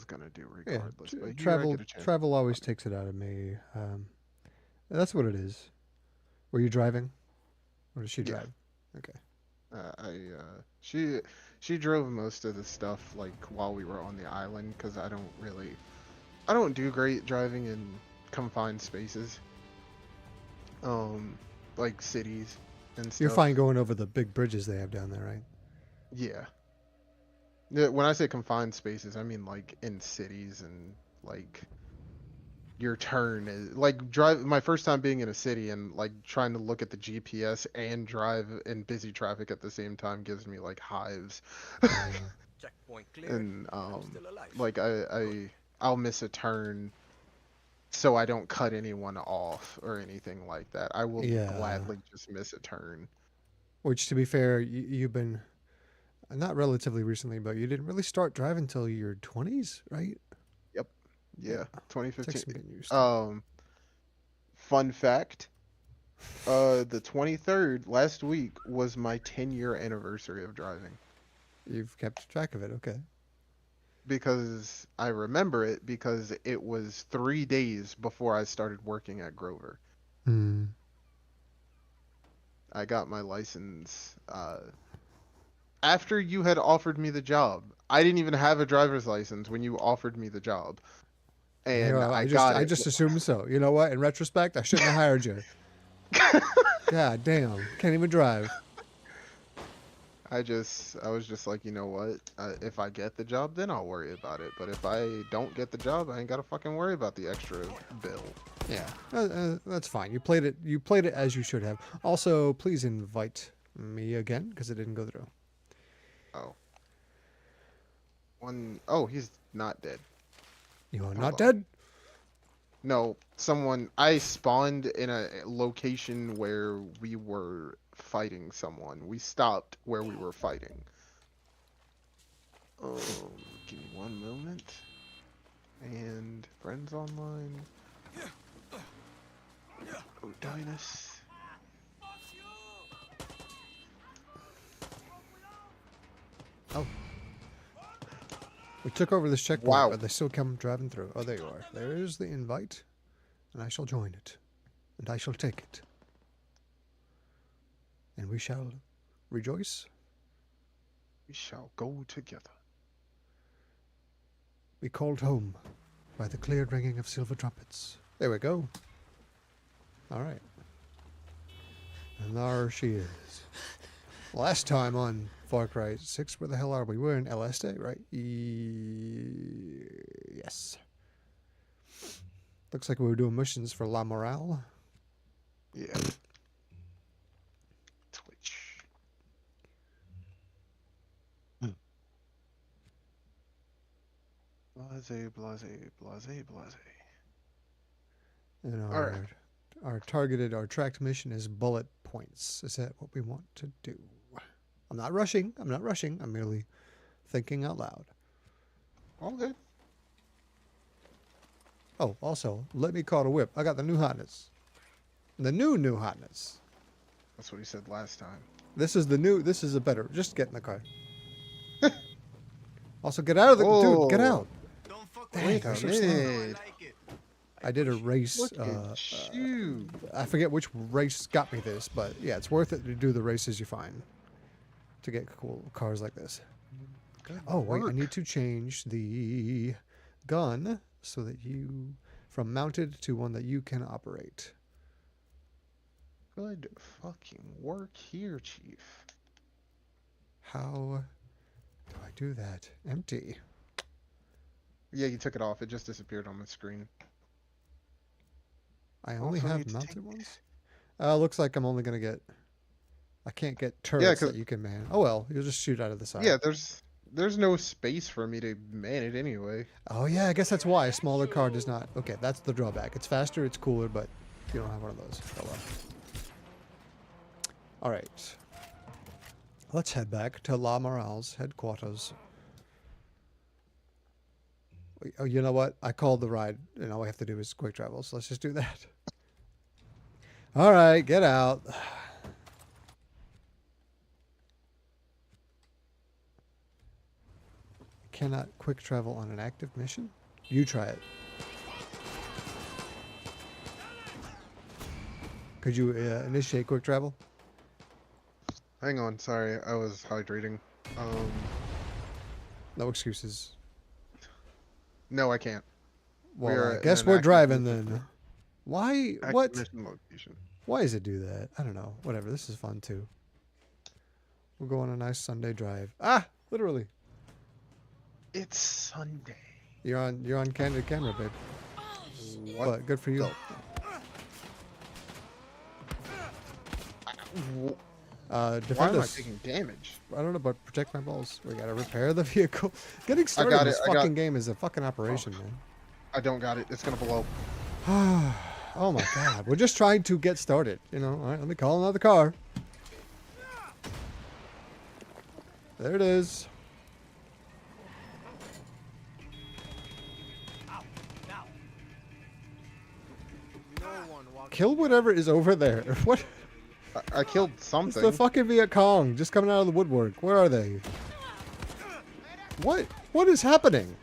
was gonna do Yeah, regardless. But here I travel get a chance. travel always takes it out of me. That's what it is. Were you driving, or did she Yeah, drive? Okay. she drove most of the stuff like while we were on the island because I don't do great driving in confined spaces, um, like cities and You're fine stuff. going over the big bridges they have down there, right? Yeah. Yeah, when I say confined spaces, I mean like in cities and like your turn is like drive my first time being in a city and like trying to look at the GPS and drive in busy traffic at the same time gives me like hives. Checkpoint cleared, And and I'm still alive. like Good. I'll miss a turn so I don't cut anyone off or anything like that. I will Yeah. gladly just miss a turn. Which, to be fair, you've been not relatively recently, but you didn't really start driving until your 20s, right? Yep. Yeah. Yeah. Takes 2015. some getting used to. Um Fun fact, the 23rd last week was my 10-year anniversary of driving You've kept track of it. Okay. because I remember it because it was 3 days before I started working at Grover. Hmm. I got my license after you had offered me the job. I didn't even have a driver's license when you offered me the job, You and know, I got I it. just assumed so. You know what? In retrospect, I shouldn't have hired you. God damn, can't even drive. I was just like, you know what? If I get the job, then I'll worry about it. But if I don't get the job, I ain't gotta fucking worry about the extra bill. Yeah, that's fine. You played it. You played it as you should have. Also, please invite me again because it didn't go through. Oh, one oh he's not dead. You are Hold not on. dead. No, someone. I spawned in a location where we were fighting someone. We stopped where we were fighting. Give me one moment. And friends online. Odinus. Oh, we took over this checkpoint, Wow. but they still come driving through. Oh, there you are. There is the invite, and I shall join it, and I shall take it, and we shall rejoice. We shall go together. Be called home by the clear ringing of silver trumpets. There we go. All right, and there she is. Last time on Far Cry 6, where the hell are we? We're in El Este, right? Yes. Looks like we were doing missions for La Morale. Yeah. Twitch. Blase, blase, blase, blase. And All right. our tracked mission is bullet points. Is that what we want to do? I'm not rushing. I'm not rushing. I'm merely thinking out loud. All good. Oh, also, let me call the whip. I got the new hotness. The new hotness. That's what he said last time. This is the new. This is a better. Just get in the car. Also, get out of the dude. Get Oh, out. Don't fuck with Dang, wait me, you're a so Chief. You slow. know I minute. like it. I did a race. Look at you. I forget which race got me this, but yeah, it's worth it to do the races you find to get cool cars like this. Good Oh, wait, I work. need to change the gun so that you, from mounted to one that you can operate. Good fucking work here, Chief. How do I do that? Empty. Yeah, you took it off. It just disappeared on the screen. I only Also have need to take. mounted ones? Looks like I'm only going to get, I can't get Yeah, turrets cause that you can man. Oh well, you'll just shoot out of the side. yeah, there's no space for me to man it anyway. Oh yeah, I guess that's why a smaller car does not. Okay, that's the drawback. It's faster, it's cooler, but you don't have one of those. Oh well. All right. Let's head back to La Morale's headquarters. Oh, you know what? I called the ride, and all we have to do is quick travel, so let's just do that. All right, get out. cannot quick travel on an active mission? You try it. Could you initiate quick travel? Hang on, sorry, I was hydrating. No excuses. No, I can't. We Well, are I in guess an we're active driving mission. then. Why? Active What? mission location. Why does it do that? I don't know. Whatever. This is fun too. We'll go on a nice Sunday drive. Ah, literally. It's Sunday. You're on candid camera, babe. What? But good for you. Why Defend am I us. taking damage? I don't know, but protect my balls. We gotta repair the vehicle. Getting started in this fucking game is a fucking operation, man. I don't got it. It's gonna blow. Oh my god. We're just trying to get started. You know, alright, let me call another car. There it is. Now. No one walks. Kill whatever is over there. What? I killed It's something. the fucking Viet Cong just coming out of the woodwork. Where are they? What? What is happening?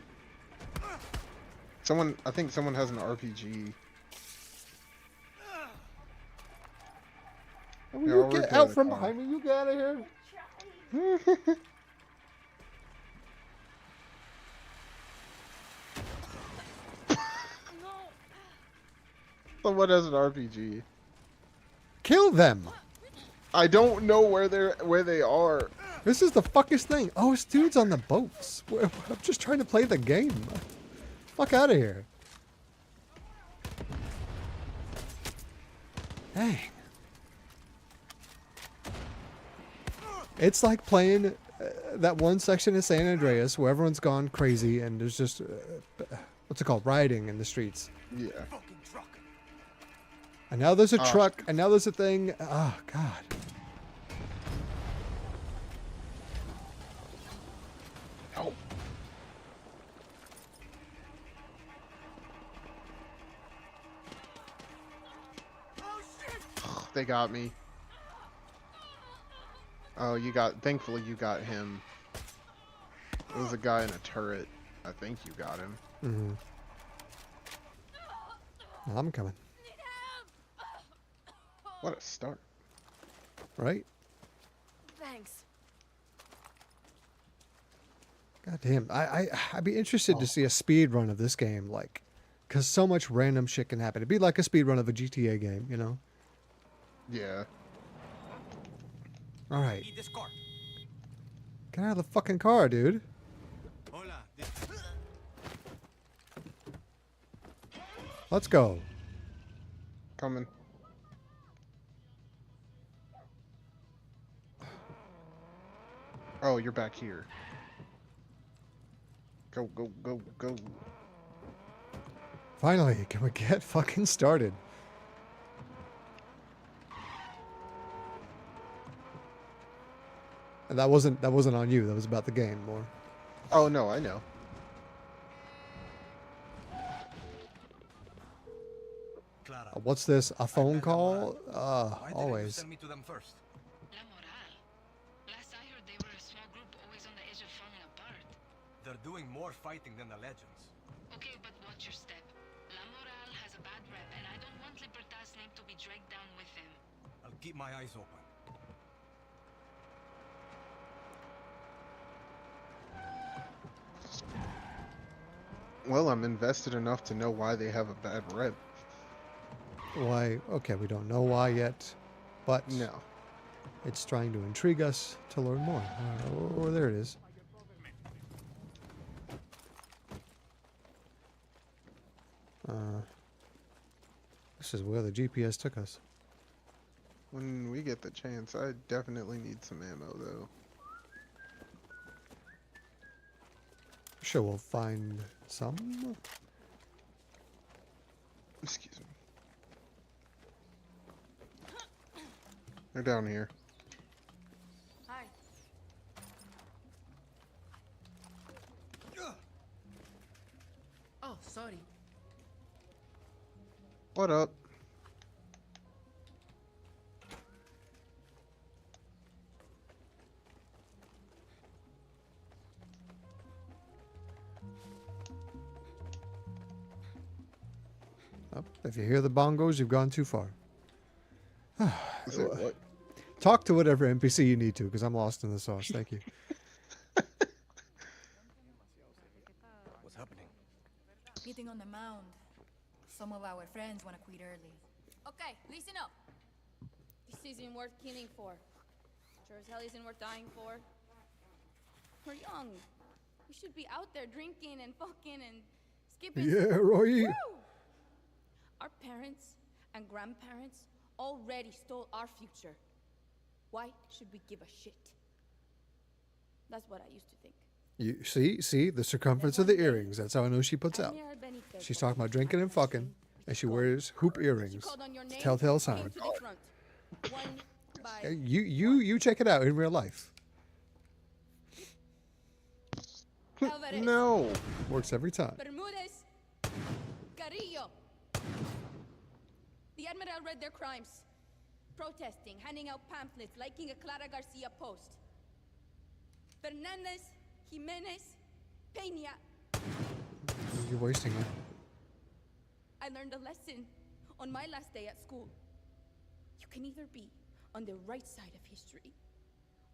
I think someone has an RPG. Will Yeah, you I'll get repair out the from car. behind me. You get out of here. Someone has an RPG. Kill them. I don't know where they are. This is the fuckest thing. Oh, it's dudes on the boats. I'm just trying to play the game. Fuck out of here. Dang. It's like playing that one section of San Andreas where everyone's gone crazy and there's just, what's it called, rioting in the streets. Yeah. Fucking truck. And now there's a Oh. truck, and now there's a thing. Oh, God. Help. Oh shit! They got me. Oh, thankfully you got him. It was a guy in a turret. I think you got him. Mm-hmm. I'm coming. What a start. Right? Thanks. God damn. I'd be interested to see a speed run of this game, like, because so much random shit can happen. It'd be like a speed run of a GTA game, you know? Yeah. All right. Eat this car. Get out of the fucking car, dude. Hola. Let's go. Coming. Oh, you're back here. Go, go, go, go. Finally, can we get fucking started? And that wasn't on you. That was about the game more. Oh, no, I know. Clara. What's this? A phone met call? Why didn't you Always. send me to them first? La Moral. Last I heard, they were a small group always on the edge of falling apart. They're doing more fighting than the legends. Okay, but watch your step. La Moral has a bad rep, and I don't want Libertas' name to be dragged down with them. I'll keep my eyes open. Well, I'm invested enough to know why they have a bad rep. Why? Okay, we don't know why yet, but No. it's trying to intrigue us to learn more. Oh, there it is. This is where the GPS took us. When we get the chance, I definitely need some ammo, though. Sure, we'll find some. Excuse me. They're down here. Hi. Oh, sorry. What up? Oh, if you hear the bongos, you've gone too far. Is it what? Talk to whatever NPC you need to, because I'm lost in the sauce. Thank you. What's happening? Meeting on the mound. Some of our friends want to quit early. Okay, listen up. This isn't worth killing for. Sure as hell isn't worth dying for. We're young. We should be out there drinking and fucking and skipping. Yeah, Roy. Woo! Our parents and grandparents already stole our future. Why should we give a shit? That's what I used to think. You see the circumference of the earrings. That's how I know she puts out. She's talking about drinking and fucking, and she wears hoop earrings. Telltale sign. You check it out in real life. No. Works every time. Bermudez, Carrillo. The Admiral read their crimes. Protesting, handing out pamphlets, liking a Clara Garcia post. Fernandez, Jimenez, Peña. You're wasting it. I learned a lesson on my last day at school. You can either be on the right side of history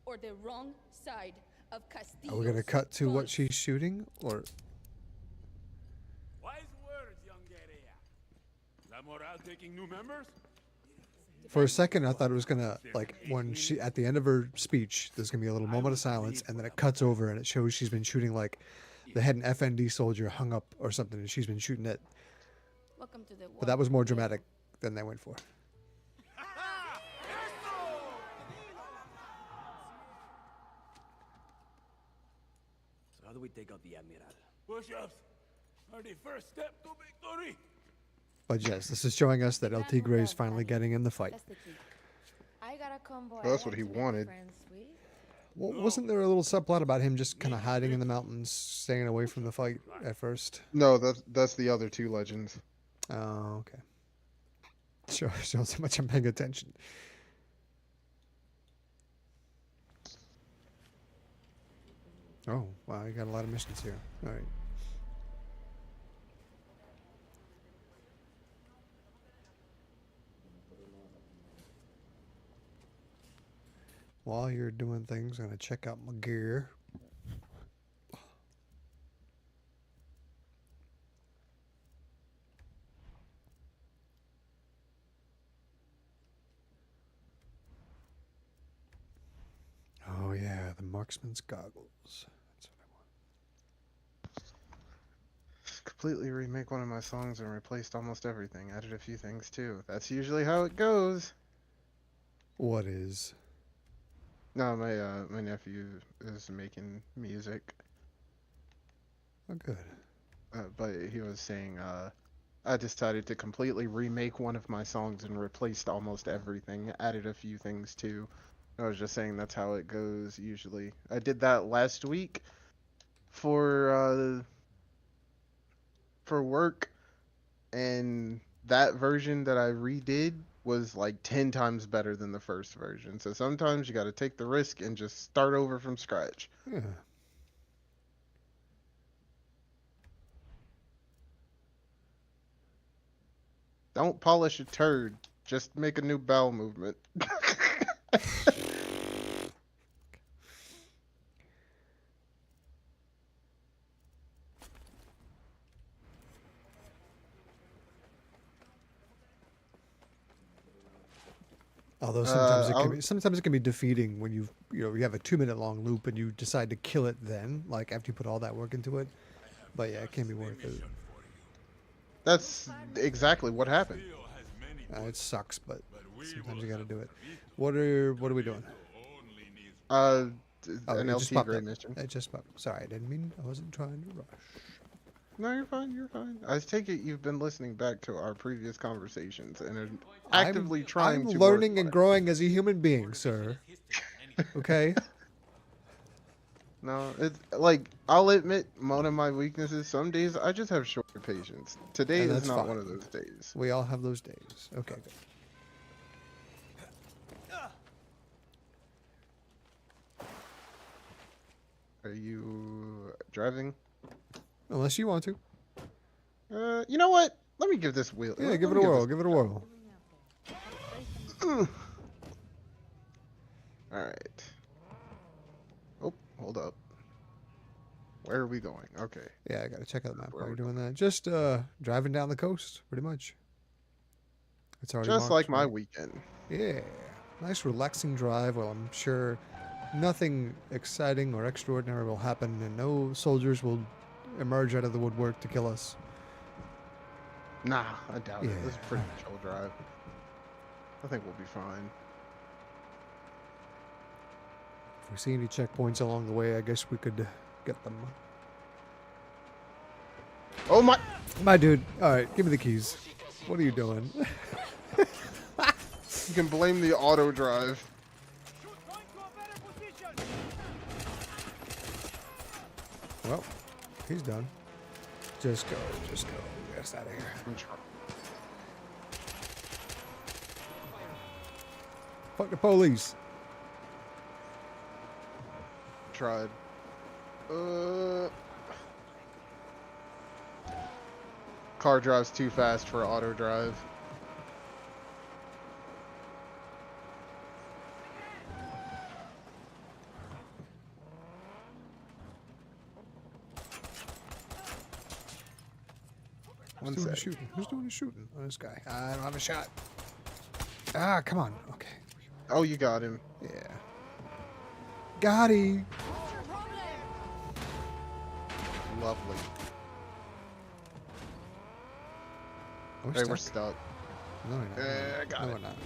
or the wrong side of Castillo. Are we gonna cut to what she's shooting, or? Wise words, young guerrilla. La Moral taking new members? For a second, I thought it was gonna, like, when she, at the end of her speech, there's gonna be a little moment of silence, and then it cuts over and it shows she's been shooting, like, they had an FND soldier hung up or something, and she's been shooting it. Welcome to the war. But that was more dramatic than they went for. So how do we take out the Admiral? Push-ups are the first step to victory. But yes, this is showing us that LT Gray's finally getting in the fight. That's the key. I got a combo. Well, that's what he wanted. Well, wasn't there a little subplot about him just kind of hiding in the mountains, staying away from the fight at first? No, that's the other two legends. Oh, okay. Shows how much I'm paying attention. Oh, wow, you got a lot of missions here. All right. While you're doing things, I'm going to check out my gear. Oh yeah, the marksman's goggles. That's what I want. Completely remake one of my songs and replaced almost everything. Added a few things too. That's usually how it goes. What is? No, my nephew is making music. Oh, good. But he was saying I decided to completely remake one of my songs and replaced almost everything. Added a few things too. I was just saying that's how it goes usually. I did that last week for work, and that version that I redid was like 10 times better than the first version. So sometimes you got to take the risk and just start over from scratch. Yeah. Don't polish a turd. Just make a new bowel movement. Although sometimes it can be defeating when you have a 2-minute long loop and you decide to kill it then, like after you put all that work into it. But yeah, it can be worth it. That's exactly what happened. It sucks, but sometimes you got to do it. What are we doing? An it just LT popped Gray up. mission. It just popped. Sorry, I didn't mean. I wasn't trying to rush. No, you're fine. You're fine. I take it you've been listening back to our previous conversations and are actively trying I'm to learning work and growing as a human being, sir. Okay. No, it's like I'll admit one of my weaknesses. Some days I just have short patience. Today And is that's not fine. one of those days. We all have those days. Okay, good. Are you driving? Unless you want to. You know what? Let me give this wheel. Yeah, let give it me a whirl. this- Give it a whirl. All right. Oh, hold up. Where are we going? Okay. Yeah, I gotta check out the map Where while you're we're doing that. Just driving down the coast, pretty much. It's already Just marked, like my right? weekend. Yeah, nice relaxing drive. Well, I'm sure nothing exciting or extraordinary will happen, and no soldiers will emerge out of the woodwork to kill us. Nah, I doubt it. This is a Yeah. pretty chill drive. I think we'll be fine. If we see any checkpoints along the way, I guess we could get them. Oh my! My dude, all right, give me the keys. What are you doing? You can blame the auto drive. Well, he's done. Just go, just go. Get us out of here. Fuck the police. Tried. Car drives too fast for auto drive. Who's doing the shooting? Who's doing the shooting? Oh, this guy. I don't have a shot. Ah, come on. Okay. Oh, you got him. Yeah. Got him. Lovely. We're Hey, we're stuck. stuck. No, we're not. I got no, it. we're not.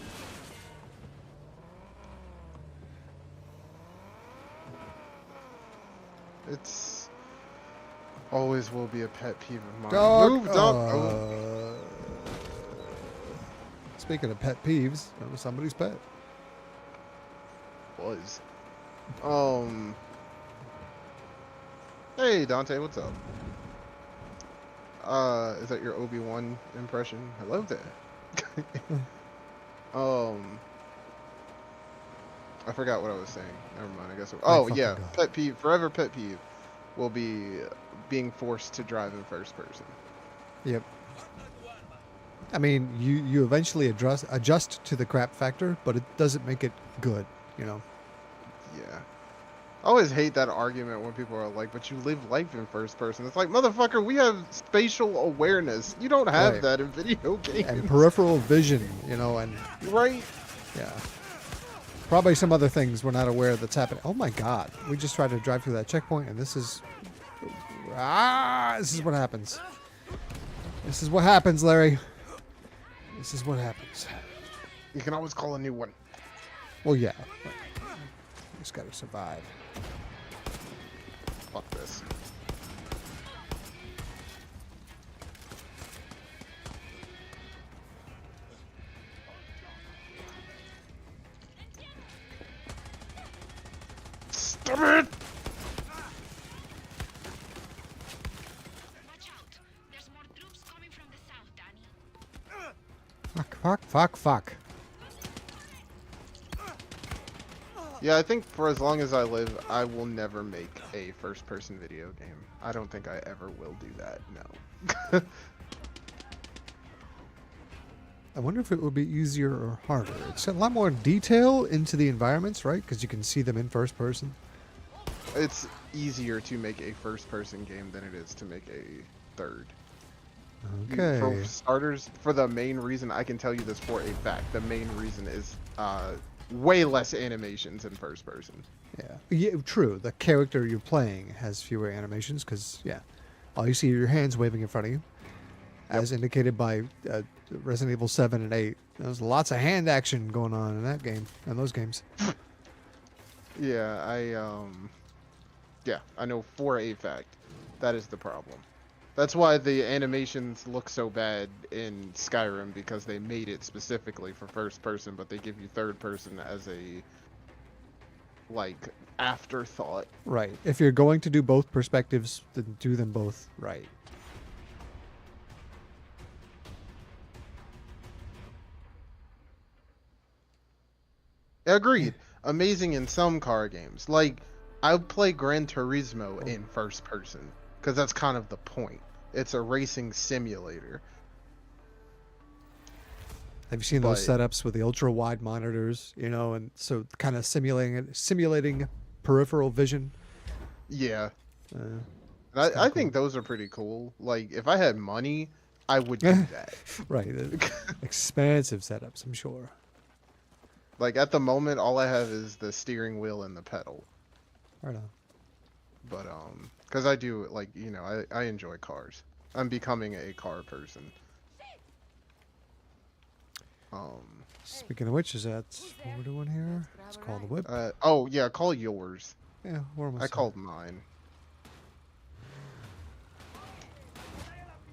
It's always will be a pet peeve of mine. Dog. Move, dog. Oh. Speaking of pet peeves, that was somebody's pet. Was. Hey, Dante, what's up? Is that your Obi-Wan impression? Hello there. I forgot what I was saying. Never mind. I guess. Oh yeah, fucking God. pet peeve. Forever pet peeve will be being forced to drive in first person. Yep. I mean, you eventually adjust to the crap factor, but it doesn't make it good, you know. Yeah. I always hate that argument when people are like, but you live life in first person. It's like, motherfucker, we have spatial awareness. You don't have Right. that in video games. And peripheral vision, you know, and Right? yeah. Probably some other things we're not aware that's happening. Oh my God. We just tried to drive through that checkpoint, and this is what happens. This is what happens, Larry. This is what happens. You can always call a new one. Well, yeah. But we just gotta survive. Fuck this. Stop it! Watch out. There's more troops coming from the south, Danny. Fuck. Yeah, I think for as long as I live, I will never make a first-person video game. I don't think I ever will do that, no. I wonder if it would be easier or harder. It's got a lot more detail into the environments, right? Because you can see them in first person. It's easier to make a first-person game than it is to make a third. Okay. For starters, for the main reason, I can tell you this for a fact, the main reason is way less animations in first person. Yeah, true. The character you're playing has fewer animations because, yeah, all you see are your hands waving in front of you, as indicated by Resident Evil 7 and 8. There's lots of hand action going on in that game, in those games. Yeah, I know for a fact that is the problem. That's why the animations look so bad in Skyrim, because they made it specifically for first person, but they give you third person as a, like, afterthought. Right. If you're going to do both perspectives, then do them both right. Agreed. Amazing in some car games. Like, I play Gran Turismo in first person, because that's kind of the point. It's a racing simulator. Have you seen those But- setups with the ultra wide monitors? You know, and so kind of simulating peripheral vision. Yeah. Uh, And It's kinda I think those are pretty cool. Like, if I had money, I would do that. right, expensive setups, I'm sure. Like, at the moment, all I have is the steering wheel and the pedal. Right on. But, because I do, like, you know, I enjoy cars. I'm becoming a car person. Speaking of which, is that what we're doing here? Let's call the whip. Oh, yeah, call yours. Yeah, we're almost I there. called mine.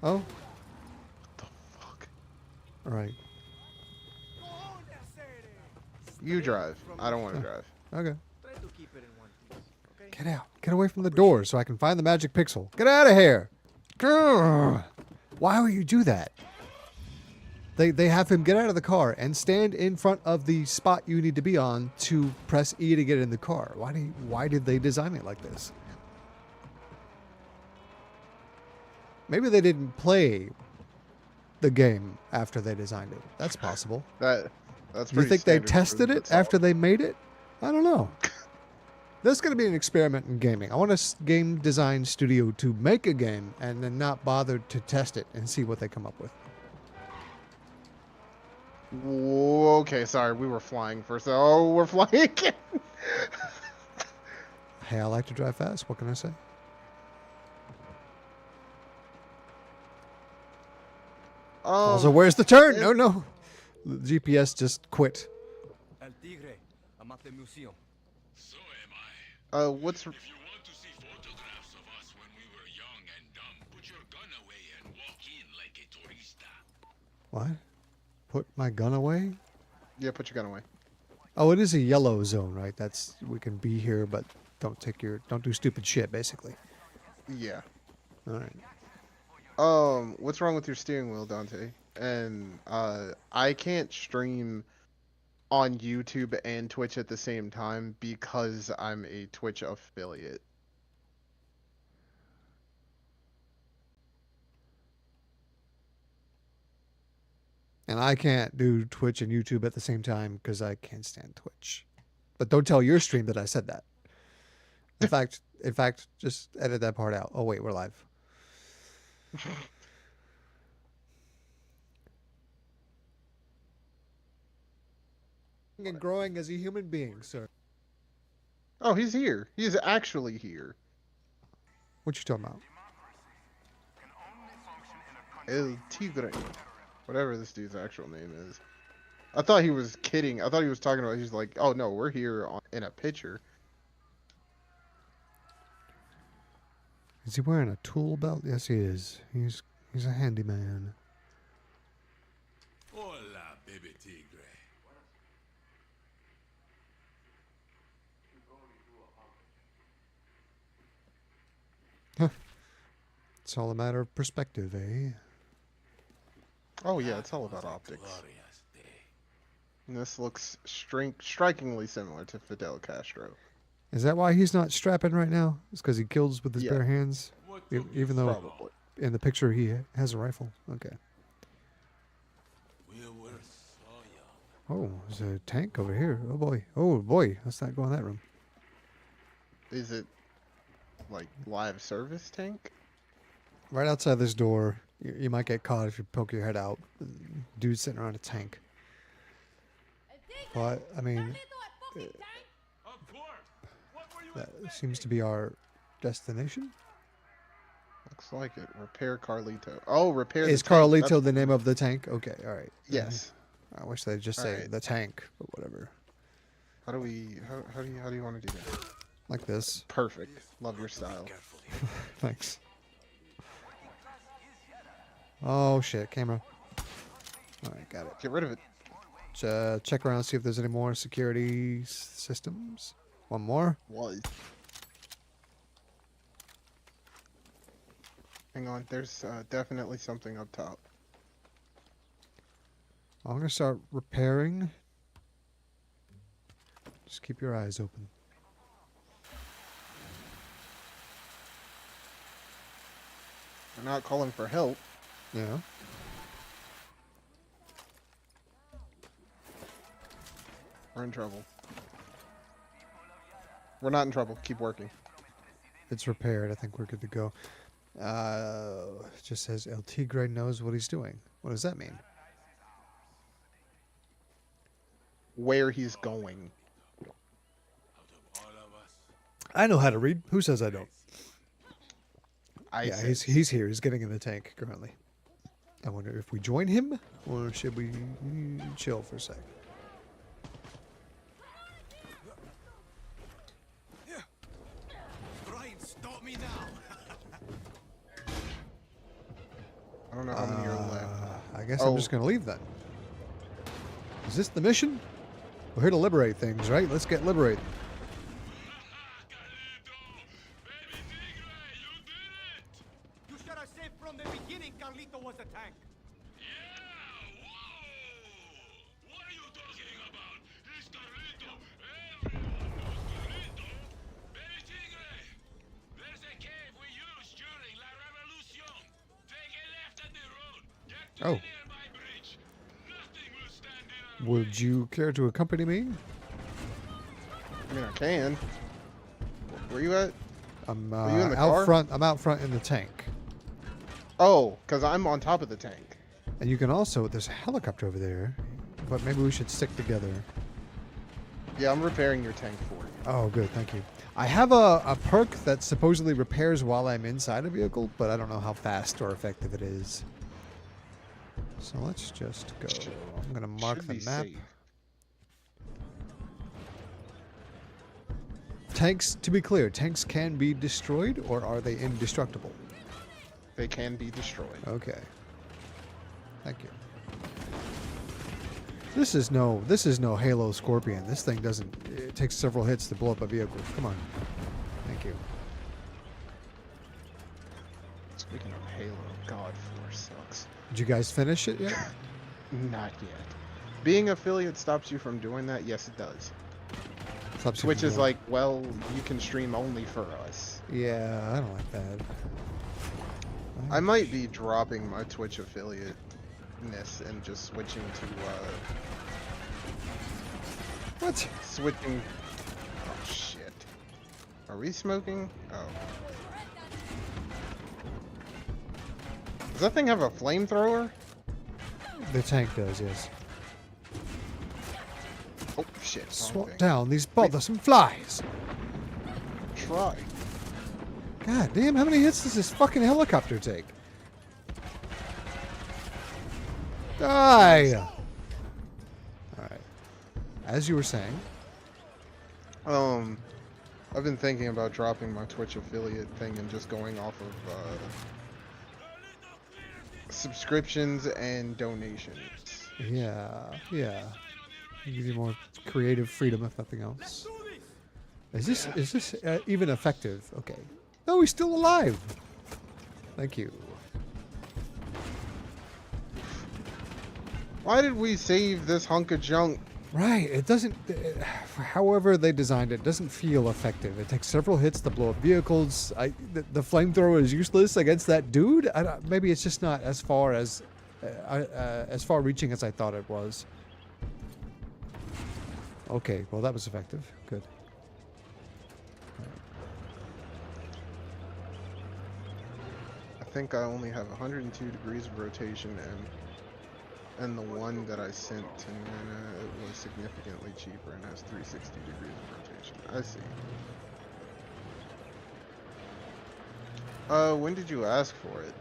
Oh, The fuck? all right. You drive. I don't want to drive. Okay. Try to keep it in one piece, okay? Get out. Get away from the door so I can find the magic pixel. Get out of here. Grr. Why would you do that? They have him get out of the car and stand in front of the spot you need to be on to press E to get in the car. Why did they design it like this? Maybe they didn't play the game after they designed it. That's possible. That's Do you pretty think they standard for tested it Ubisoft. after they made it? I don't know. There's going to be an experiment in gaming. I want a game design studio to make a game and then not bother to test it and see what they come up with. Whoa, okay, sorry, we were flying first. Oh, we're flying again. Hey, I like to drive fast. What can I say? Also, where's the turn? No, no. The GPS just quit. El Tigre, I'm at the museum. So am I. What's If you want to see photographs of us when we were young and dumb, put your gun away and walk in like a turista. What? Put my gun away? yeah? Put your gun away. Oh, it is a yellow zone, right? That's we can be here, but don't do stupid shit, basically. Yeah. All right. What's wrong with your steering wheel, Dante? And I can't stream on YouTube and Twitch at the same time because I'm a Twitch affiliate. And I can't do Twitch and YouTube at the same time because I can't stand Twitch. But don't tell your stream that I said that. In fact, just edit that part out. Oh wait, we're live. And growing as a human being, sir. Oh, he's here. He's actually here. What you talking about? El Tigre. Whatever this dude's actual name is. I thought he was kidding. I thought he was talking about, he's like, oh no, we're here in a picture. Is he wearing a tool belt? Yes, he is. He's a handyman. Hola, baby tigre. It's all a matter of perspective, eh? Oh yeah, it's all about optics. Glorious day. And this looks strikingly similar to Fidel Castro. Is that why he's not strapping right now? It's because he kills with his Yeah. bare hands? What E- took you even so though Probably. in the picture he has a rifle. Okay. We were so young. Oh, there's a tank over here. Oh boy. Oh boy. Let's not go in that room. Is it like live service tank? Right outside this door. You might get caught if you poke your head out. Dude sitting around a tank. But, I mean, Of course. What were you that seems to be our destination. Looks like it. Repair Carlito. Oh, repair. Is the tank. Carlito That's- the name of the tank? Okay, alright. Yes. I wish they'd just say Alright. the tank, but whatever. How do we? How do you want to do that? Like this. Perfect. Love your style. carefully? Thanks. Oh shit, camera. Alright, got it. Get rid of it. Check around, see if there's any more security systems. One more. Was. Hang on. There's definitely something up top. I'm gonna start repairing. Just keep your eyes open. We're not calling for help. Yeah. We're in trouble. We're not in trouble. Keep working. It's repaired. I think we're good to go. It just says El Tigre knows what he's doing. What does that mean? Where he's going. I know how to read. Who says I don't? I Yeah, said, he's here. He's getting in the tank currently. I wonder if we join him or should we chill for a sec. Brian, stop me now. I don't know how many are left. I guess I'm just going to leave then. Is this the mission? We're here to liberate things, right? Let's get liberated. You should have said from the beginning Carlito was a tank. Yeah, whoa! What are you talking about? It's Carlito. Everyone knows Carlito. Baby Tigre, there's a cave we used during La Revolucion. Take a left at the road. Get to the nearby bridge. Nothing will stand in our way. Would you care to accompany me? I mean, I can. Where you at? I'm you in the out car? front. I'm out front in the tank. Oh, because I'm on top of the tank. And you can also, there's a helicopter over there, but maybe we should stick together. Yeah, I'm repairing your tank for you. Oh, good, thank you. I have a perk that supposedly repairs while I'm inside a vehicle, but I don't know how fast or effective it is. So let's just go. I'm going to mark Should the be map. safe. Tanks, to be clear, tanks can be destroyed, or are they indestructible? They can be destroyed. Okay. Thank you. This is no Halo Scorpion. This thing doesn't. It takes several hits to blow up a vehicle. Come on. Thank you. Speaking of Halo, God, 4 sucks. Did you guys finish it yet? Not yet. Being affiliate stops you from doing that? Yes, it does. Stops you Which from is doing- like, well, you can stream only for us. Yeah, I don't like that. I might be dropping my Twitch affiliate-ness and just switching to, What? switching... Oh, shit. Are we smoking? Oh. Does that thing have a flamethrower? The tank does, yes. Oh, shit. wrong Swat thing. down these bothersome flies. Try. God damn, how many hits does this fucking helicopter take? Die! Alright. As you were saying. I've been thinking about dropping my Twitch affiliate thing and just going off of, subscriptions and donations. Yeah, yeah. Give you more creative freedom, if nothing else. Is this even effective? Okay. No, he's still alive. Thank you. Why did we save this hunk of junk? Right. It doesn't. However they designed it, doesn't feel effective. It takes several hits to blow up vehicles. The flamethrower is useless against that dude. Maybe it's just not as far-reaching as I thought it was. Okay. Well, that was effective. Good. I think I only have 102 degrees of rotation, and the one that I sent to Nana, it was significantly cheaper and has 360 degrees of rotation. I see. When did you ask for it?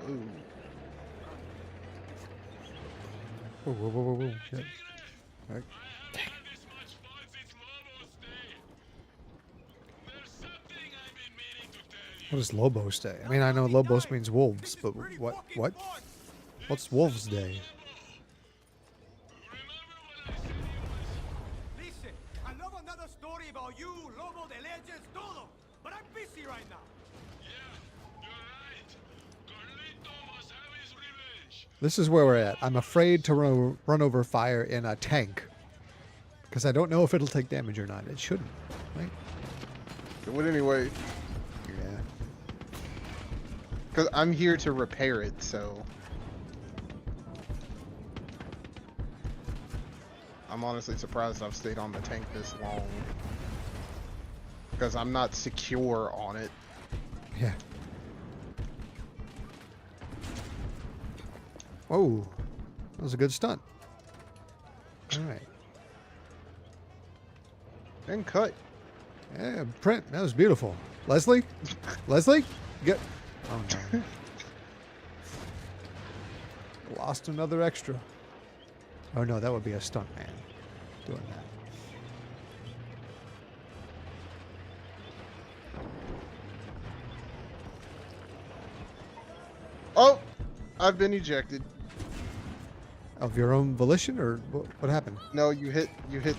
Ooh. Whoa, whoa, whoa, whoa, whoa. Shit. All right. This much fun since Lobo's Day. There's something I've been meaning to tell you. What does Lobos Day? I mean, I know Lobos means wolves, but what? What's Wolves Day? Listen, I love another story about you, Lobo, the legends, todo. But I'm busy right now. Yeah, you're right. Carlito must have his revenge. This is where we're at. I'm afraid to run over fire in a tank. Because I don't know if it'll take damage or not. It shouldn't, right? It would anyway. Yeah. Because I'm here to repair it, so. I'm honestly surprised I've stayed on the tank this long. Because I'm not secure on it. Yeah. Whoa. That was a good stunt. All right. And cut. Yeah, print. That was beautiful. Leslie? Leslie? Get. Oh, no. Lost another extra. Oh, no, that would be a stunt man doing that. Oh! I've been ejected. Of your own volition, or what happened? No, you hit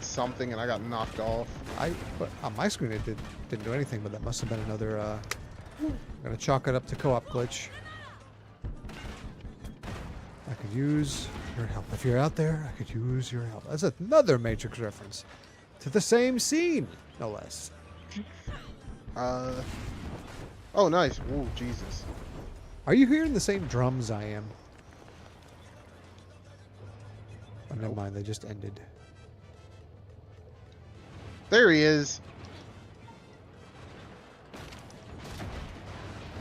something and I got knocked off. But on my screen it didn't do anything, but that must have been another. I'm gonna chalk it up to co-op glitch. I could use your help if you're out there. I could use your help. That's another Matrix reference to the same scene, no less. Oh, nice. Whoa, Jesus. Are you hearing the same drums I am? Oh, never mind. They just ended. There he is.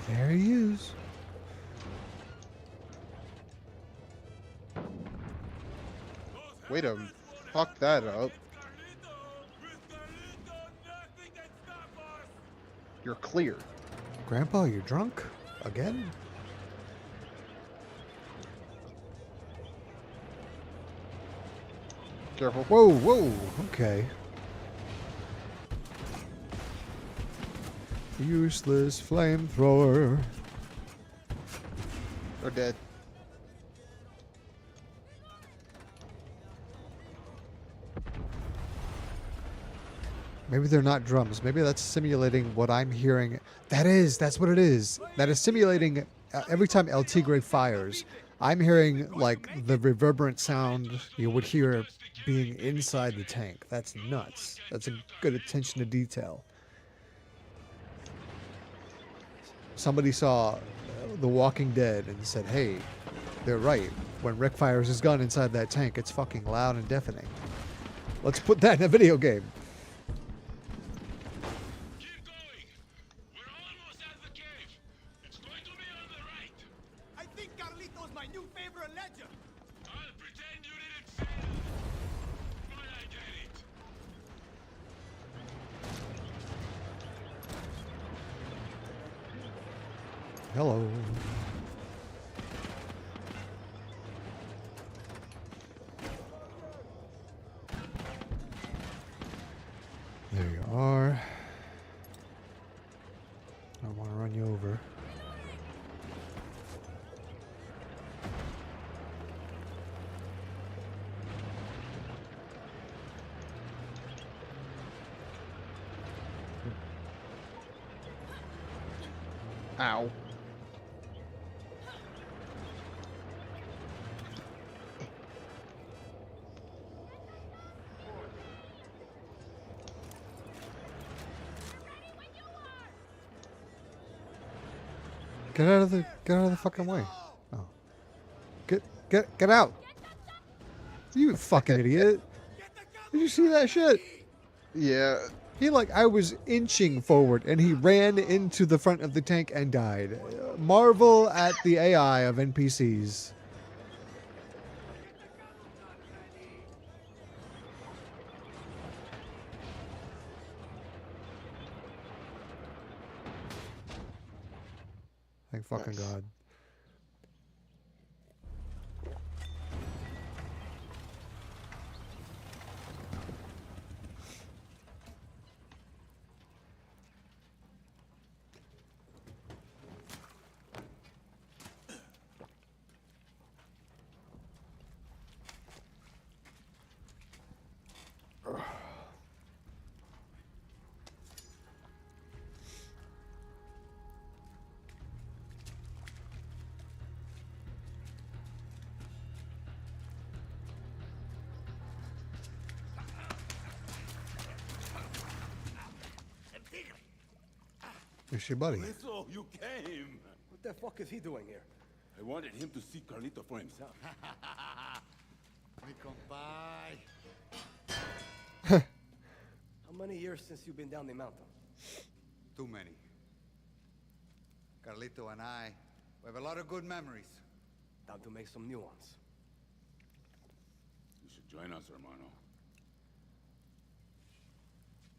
There he is. Way to fuck that up. You're clear. Grandpa, you're drunk again? Careful. Whoa, whoa. Okay. Useless flamethrower. They're dead. Maybe they're not drums. Maybe that's simulating what I'm hearing. That's what it is. That is simulating every time El Tigre fires. I'm hearing like the reverberant sound you would hear being inside the tank. That's nuts. That's a good attention to detail. Somebody saw The Walking Dead and said, hey, they're right. When Rick fires his gun inside that tank, it's fucking loud and deafening. Let's put that in a video game. Keep going. We're almost at the cave. It's going to be on the right. I think Carlito's my new favorite legend. I'll pretend you didn't say that. But I get it. Hello. There you are. I don't want to run you over. Ow. Get out of the fucking way. Oh. Get out. You fucking idiot. Did you see that shit? Yeah. I was inching forward and he ran into the front of the tank and died. Marvel at the AI of NPCs. Thank fucking Nice. God. It's your buddy. So you came. What the fuck is he doing here? I wanted him to see Carlito for himself. Mi compay. How many years since you've been down the mountain? Too many. Carlito and I, we have a lot of good memories. Time to make some new ones. You should join us, hermano.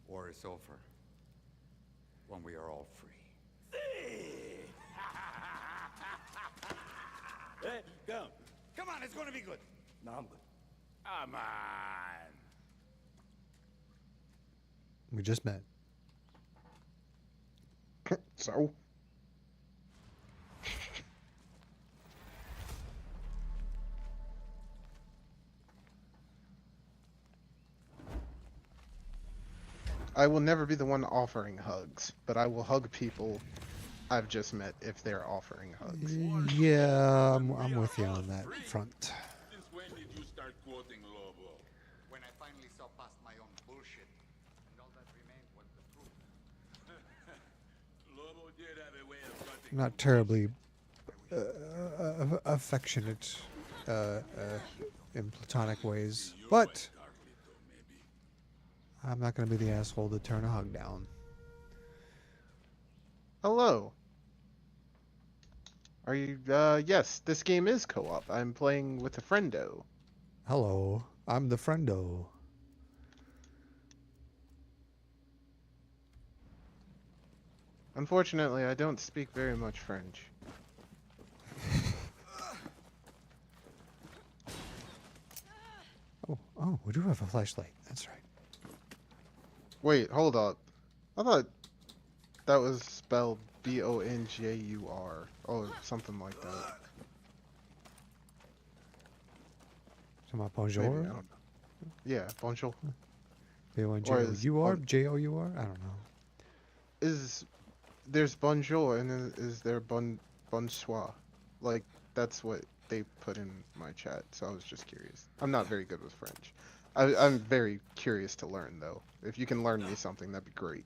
War is over. When we are all free. Hey, come. Come on, it's gonna be good. No, I'm good. Come on. We just met. So, I will never be the one offering hugs, but I will hug people I've just met if they're offering hugs. Yeah, I'm with you on that front. Since when did you start quoting Lobo? When I finally saw past my own bullshit, and all that remained was the truth. Lobo did have a way of cutting. Not terribly affectionate in platonic ways, but Carlito, maybe. I'm not going to be the asshole to turn a hug down. Hello. Are you, yes, this game is co-op. I'm playing with a friendo. Hello, I'm the friendo. Unfortunately, I don't speak very much French. Oh, we do have a flashlight. That's right. Wait, hold up. I thought that was spelled Bonjour. Oh, something like that. Talking about Maybe, bonjour? I don't know. Yeah, bonjour. B-O-N-J-O-U-R? J-O-U-R? I don't know. There's bonjour and then is there bonsoir? Like, that's what they put in my chat, so I was just curious. I'm not very good with French. I'm very curious to learn, though. If you can learn me something, that'd be great.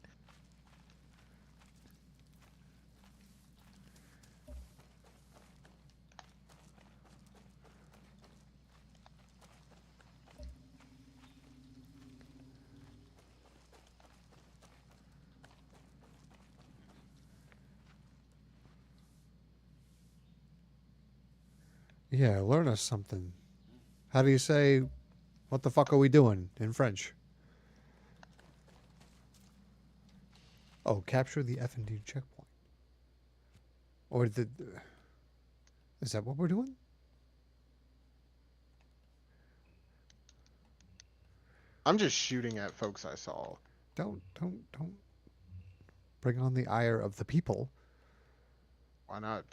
Yeah, learn us something. How do you say, what the fuck are we doing in French? Oh, capture the F&D checkpoint. Or the... Is that what we're doing? I'm just shooting at folks I saw. Don't bring on the ire of the people. Why not?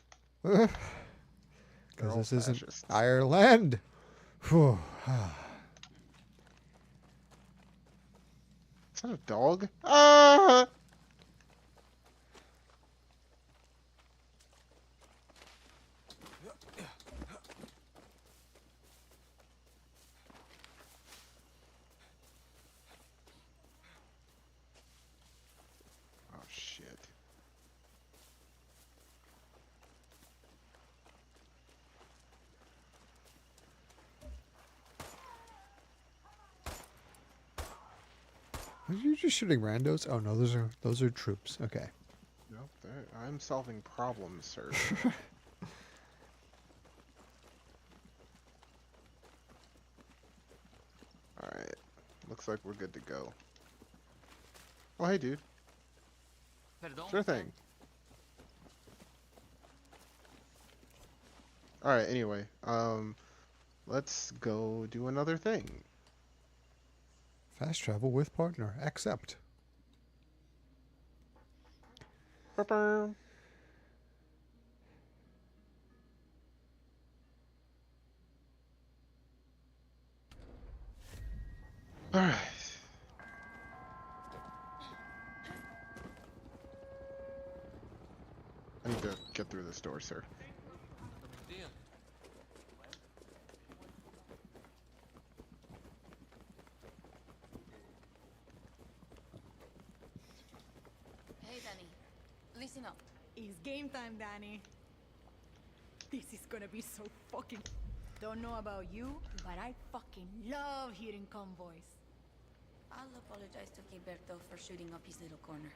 Because all this isn't fascists. Ireland. Whew. Is that a dog? Ah! Oh shit. Are you just shooting randos? Oh no, those are troops. Okay. Nope, I'm solving problems, sir. Alright. Looks like we're good to go. Oh, hey, dude. Sure thing. Alright, anyway. Let's go do another thing. Fast travel with partner. Accept. Ba-bum. Alright. I need to get through this door, sir. Hey, Danny. Listen up. It's game time, Danny. This is gonna be so fucking... Don't know about you, but I fucking love hearing convoys. I'll apologize to Gilberto for shooting up his little corner.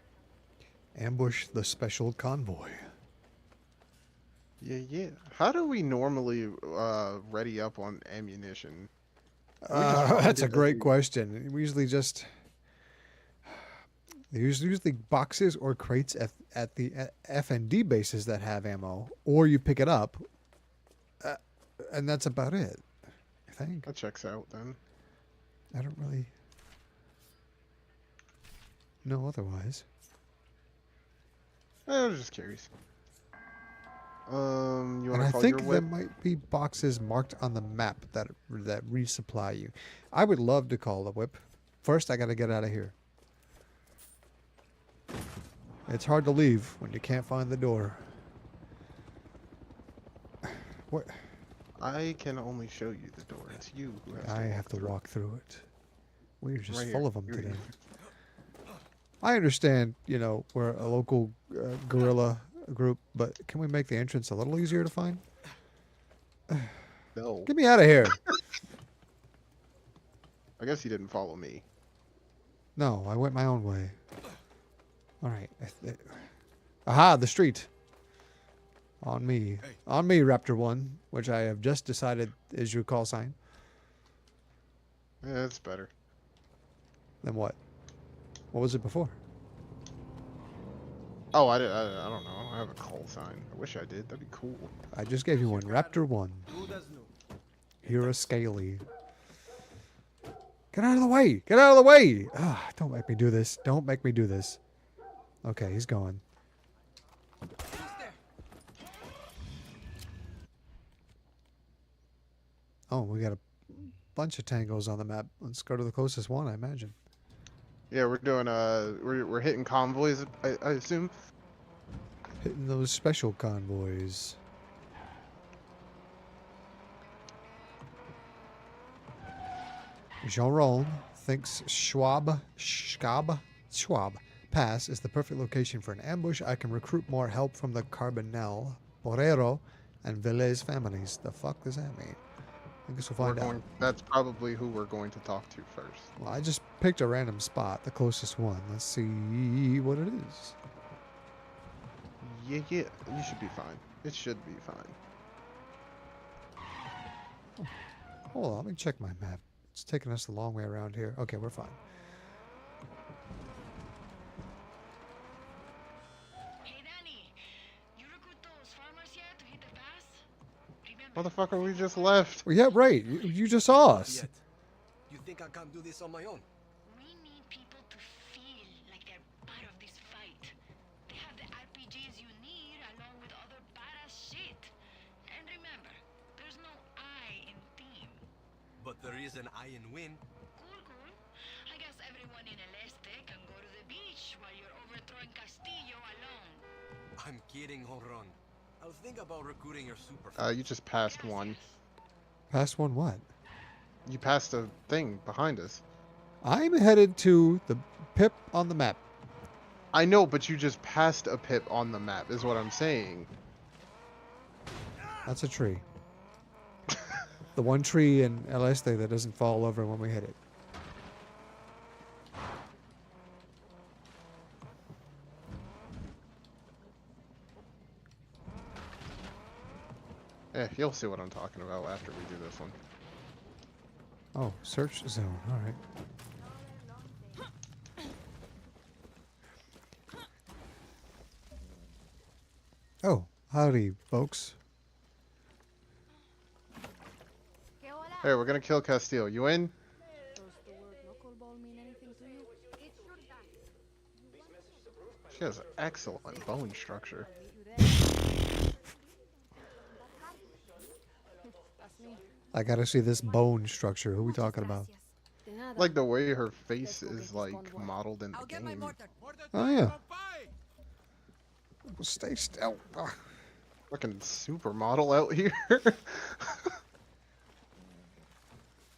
Ambush the special convoy. Yeah. How do we normally ready up on ammunition? That's a great question. We usually just... There's usually boxes or crates at the F&D bases that have ammo, or you pick it up, and that's about it, I think. That checks out then. I don't really know otherwise. I was just curious. You And want I to call think your there whip? might be boxes marked on the map that resupply you. I would love to call the whip. First, I got to get out of here. It's hard to leave when you can't find the door. What? I can only show you the door. It's you who has to I walk have to through. walk through it. We're just Right full here. of them Here. today. I understand, you know, we're a local guerrilla group, but can we make the entrance a little easier to find? No. Get me out of here. I guess you didn't follow me. No, I went my own way. All right. Aha, the street. On me. On me, Raptor 1, which I have just decided is your call sign. Yeah, that's better. Then what? What was it before? Oh, I don't know. I don't have a call sign. I wish I did. That'd be cool. I just gave you one. Raptor 1. Who does know? You're a scaly. Get out of the way! Get out of the way! Ah, don't make me do this. Don't make me do this. Okay, he's going. Oh, we got a bunch of tangos on the map. Let's go to the closest one, I imagine. Yeah, we're doing we're hitting convoys. I assume. Hitting those special convoys. Jean Rollin thinks Schwab Pass is the perfect location for an ambush. I can recruit more help from the Carbonell, Porrero, and Velez families. The fuck does that mean? I guess we'll find out. That's probably who we're going to talk to first. Well, I just picked a random spot, the closest one. Let's see what it is. Yeah, you should be fine. It should be fine. Hold on, let me check my map. It's taking us the long way around here. Okay, we're fine. Hey Danny, you recruit those farmers yet to hit the pass? Remember, Motherfucker, we just left. Well, yeah, right. You just saw us. Yet. You think I can't do this on my own? we need people to feel like they're part of this fight. They have the RPGs you need along with other badass shit. And remember, there's no I in team. But there is an I in win. Cool. I guess everyone in El Este can go to the beach while you're overthrowing Castillo alone. I'm kidding, Honron. I'll think about recruiting your super. You just passed one. Past one what? You passed a thing behind us. I'm headed to the pip on the map. I know, but you just passed a pip on the map, is what I'm saying. That's a tree. The one tree in El Este that doesn't fall over when we hit it. You'll see what I'm talking about after we do this one. Oh, search zone. All right. Oh, howdy, folks. ¿Qué hola? Hey, we're gonna kill Castillo. You in? Does the word knuckleball mean anything to you? It's your time. She has excellent bone structure. That's me. I gotta see this bone structure. Who are we talking about? De nada. Like the way her face is like modeled in the game. Oh, yeah. Stay still. Ugh. Fucking supermodel out here.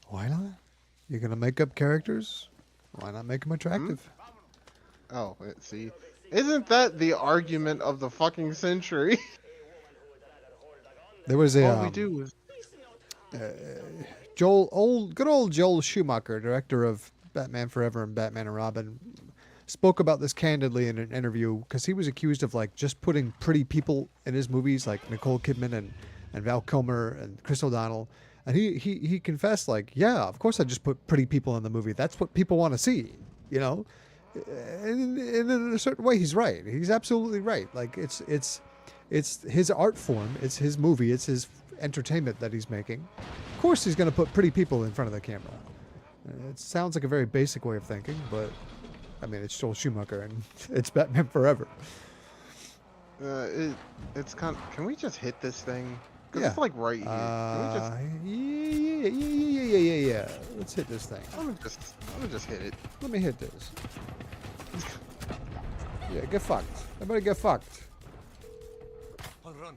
Why not? You're gonna make up characters? Why not make them attractive? Oh, see, isn't that the argument of the fucking century? There was a All we do is good old Joel Schumacher, director of Batman Forever and Batman and Robin, spoke about this candidly in an interview because he was accused of like just putting pretty people in his movies, like Nicole Kidman and Val Kilmer and Chris O'Donnell. And he confessed, like, yeah, of course I just put pretty people in the movie. That's what people want to see, you know? And in a certain way, he's right. He's absolutely right. Like, it's his art form. It's his movie. It's his entertainment that he's making. Of course he's going to put pretty people in front of the camera. It sounds like a very basic way of thinking, but, I mean, it's Joel Schumacher, and it's Batman Forever. it's kind of, can we just hit this thing? Because Yeah. it's like right here. Can we just, Yeah. Let's hit this thing. I'm gonna just hit it. Let me hit this. Yeah, get fucked. Everybody get fucked. Hold on.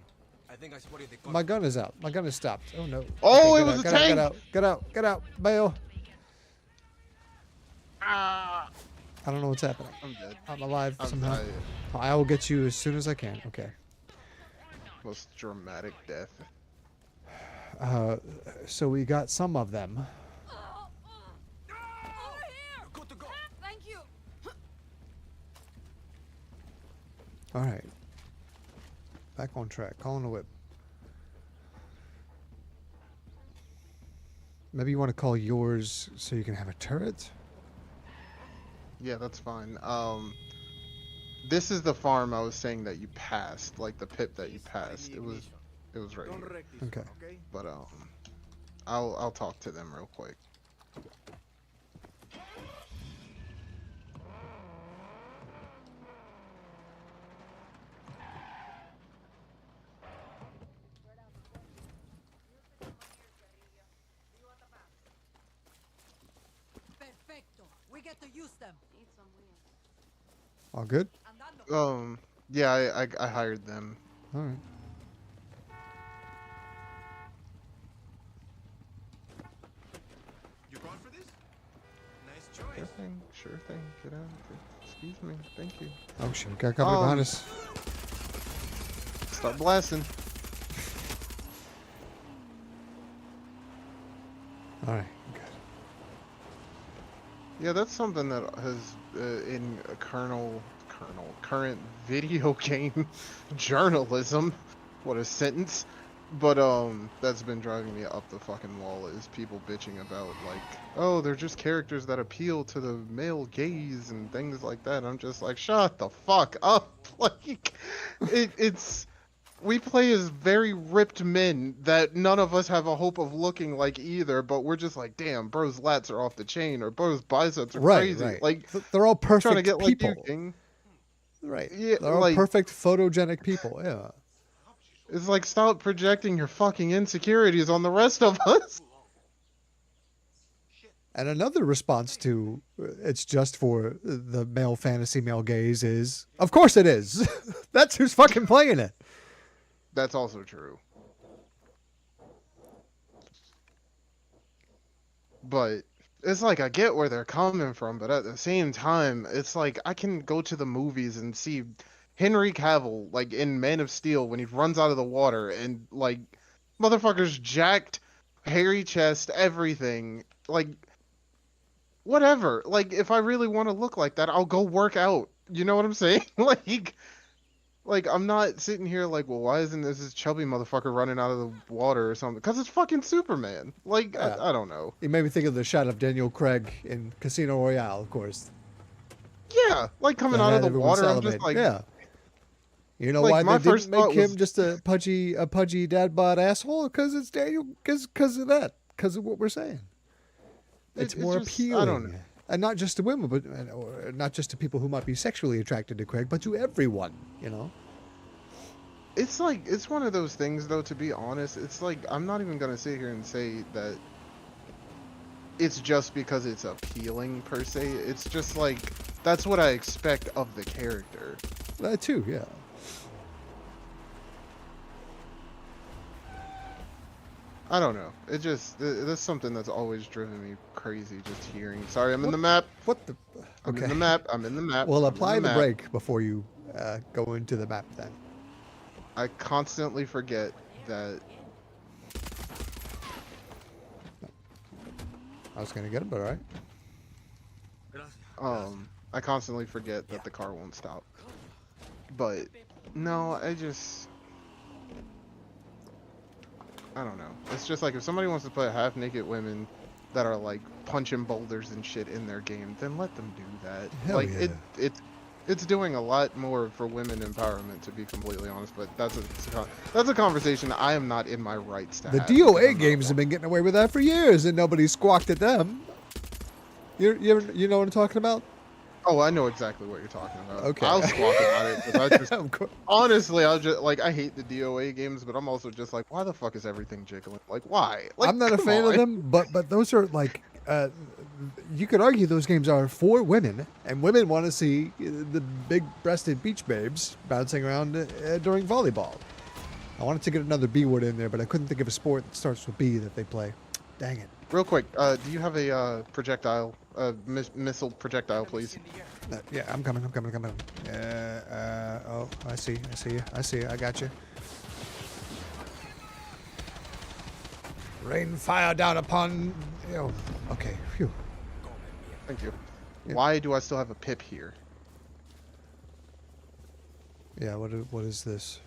I think I spotted the My gun is out. My gun is stopped. Oh no. Oh, Okay, it was a get tank! out, get out, get out. Bail. Ah, I don't know what's happening. I'm dead. I'm alive I'm somehow. sorry. I will get you as soon as I can. Okay. Most dramatic death. So we got some of them. Over here! Good to go. Thank you. All right. Back on track. Calling the whip. Maybe you want to call yours so you can have a turret? Yeah, that's fine. This is the farm I was saying that you passed, like the pit that you passed. It was right Don't here. wreck this Okay. one, okay? But I'll talk to them real quick. Perfecto. We get to use them. All good? Andando. Yeah, I hired them. All right. You going for this? Nice Sure choice. thing, sure thing. Get out. Excuse me. Thank you. Oh shit, got company behind us. Start blasting. All right, good. Yeah, that's something that has in current video game journalism. What a sentence. But that's been driving me up the fucking wall is people bitching about like, oh, they're just characters that appeal to the male gaze and things like that. I'm just like, shut the fuck up. Like, it's we play as very ripped men that none of us have a hope of looking like either, but we're just like, damn, bro's lats are off the chain or bro's biceps are Right, crazy. right. Like, They're all trying perfect to get people. like you, King. Right. Yeah, They're all like- perfect photogenic people. Yeah. It's like, stop projecting your fucking insecurities on the rest of us. And another response to it's just for the male fantasy male gaze is, of course it is. That's who's fucking playing it. That's also true. But it's like, I get where they're coming from, but at the same time, it's like, I can go to the movies and see Henry Cavill, like, in Man of Steel, when he runs out of the water, and, like, motherfucker's jacked, hairy chest, everything. Like, whatever. Like, if I really want to look like that, I'll go work out. You know what I'm saying? Like, I'm not sitting here like, well, why isn't this chubby motherfucker running out of the water or something? Because it's fucking Superman. Like, Yeah. I don't know. It made me think of the shot of Daniel Craig in Casino Royale, of course. Yeah, like coming That out of had the everyone water, I'm just salivating. like, yeah. You know like, why my they didn't first make thought him was- just a pudgy dad bod asshole? Because it's Daniel. Because of that. Because of what we're saying. It's it's more just- appealing. I don't know. And not just to women, but or not just to people who might be sexually attracted to Craig, but to everyone. You know. It's like, it's one of those things, though, to be honest. It's like, I'm not even going to sit here and say that it's just because it's appealing, per se. It's just like, that's what I expect of the character. That too. Yeah. I don't know. It just, that's something that's always driven me crazy, just hearing. Sorry, I'm in the map. What the? I'm Okay. in the map. I'm in the map. Well, I'm in apply the map. brake before you go into the map then. I constantly forget that I was gonna get him, but all right. I constantly forget that the car won't stop. But no, I don't know. It's just like if somebody wants to put half-naked women that are like punching boulders and shit in their game, then let them do that. Hell like yeah. it's doing a lot more for women empowerment, to be completely honest. But that's a conversation I am not in my rights to The have, because DOA I'm not games have one. been getting away with that for years, and nobody squawked at them. You know what I'm talking about? Oh, I know exactly what you're talking about. Okay. I'll squawk about it, but I just Of course. honestly, I'll just like I hate the DOA games, but I'm also just like, why the fuck is everything jiggling? Like, why? Like, I'm not a come fan on. of them, but those are like, you could argue those games are for women, and women want to see the big-breasted beach babes bouncing around during volleyball. I wanted to get another B word in there, but I couldn't think of a sport that starts with B that they play. Dang it. Real quick, do you have a projectile, missile projectile, please? Yeah, I'm coming. Oh, I see you. I got you. Rain fire down upon you. Okay, phew. Thank you. Yeah. Why do I still have a pip here? Yeah, what is this?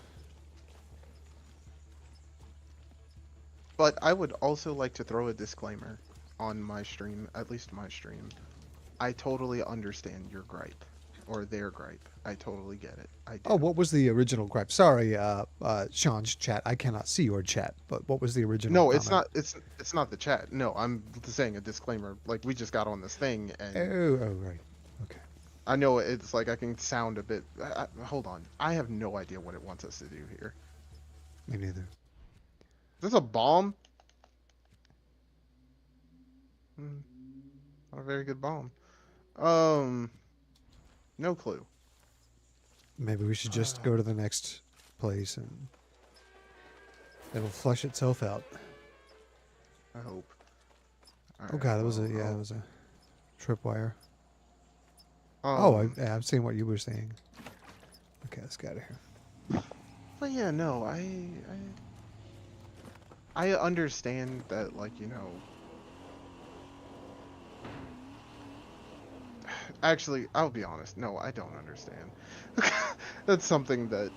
But I would also like to throw a disclaimer on my stream, at least my stream. I totally understand your gripe, or their gripe. I totally get it. I do. Oh, what was the original gripe? Sorry, Sean's chat. I cannot see your chat, but what was the original? No, it's comment? not. It's not the chat. No, I'm saying a disclaimer. Like we just got on this thing, and Oh, right. Okay. I know it's like I can sound a bit. Hold on. I have no idea what it wants us to do here. Me neither. Is this a bomb? Not a very good bomb. No clue. Maybe we should just go to the next place and it'll flush itself out. I hope. Oh god, it was it was a tripwire. I've seen what you were saying. Okay, let's get out of here. But yeah, no, I understand that, like, you know. Actually, I'll be honest. No, I don't understand. That's something that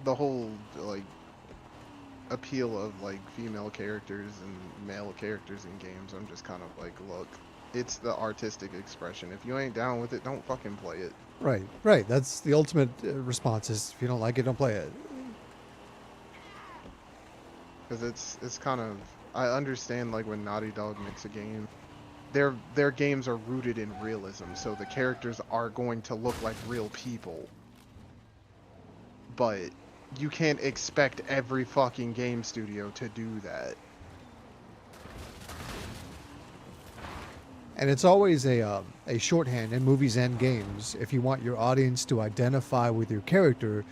the whole like appeal of like female characters and male characters in games. I'm just kind of like, look, it's the artistic expression. If you ain't down with it, don't fucking play it. Right. That's the ultimate response is if you don't like it, don't play it. Because it's kind of, I understand like when Naughty Dog makes a game, their games are rooted in realism, so the characters are going to look like real people. But you can't expect every fucking game studio to do that. And it's always a shorthand in movies and games. If you want your audience to identify with your character,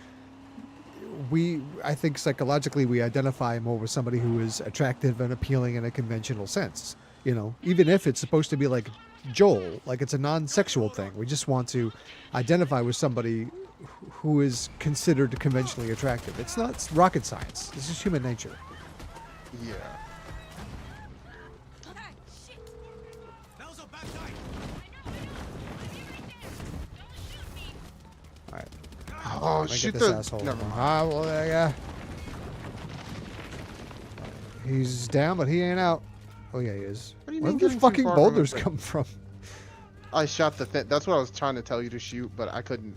I think psychologically we identify more with somebody who is attractive and appealing in a conventional sense. You know, even if it's supposed to be like Joel, like it's a non-sexual thing. We just want to identify with somebody who is considered conventionally attractive. It's not rocket science. This is human nature. Yeah. Now's a bad time. All right. Oh, Let me shoot get this the. asshole. Never mind. Well, yeah. He's down, but he ain't out. Oh yeah, he is. What do you Where mean did the getting too fucking far from the boulders thing? come from? I shot the thing. That's what I was trying to tell you to shoot, but I couldn't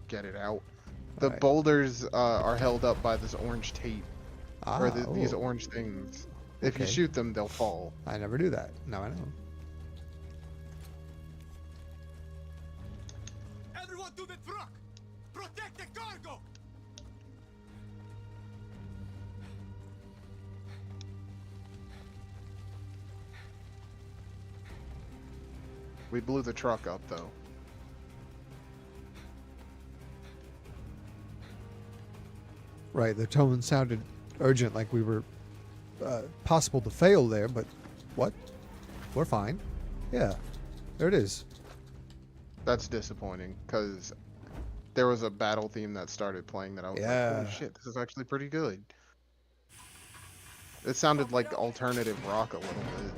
get it out. The Alright. boulders are held up by this orange tape, or these Oh, orange things. If you Okay. shoot them, they'll fall. I never knew that. Now I know. Everyone to the truck! Protect the cargo! We blew the truck up, though. Right, the tone sounded urgent, like we were possible to fail there, but what? We're fine. Yeah, there it is. That's disappointing, because there was a battle theme that started playing that I was like, Yeah. holy shit, this is actually pretty good. It sounded like alternative rock a little bit.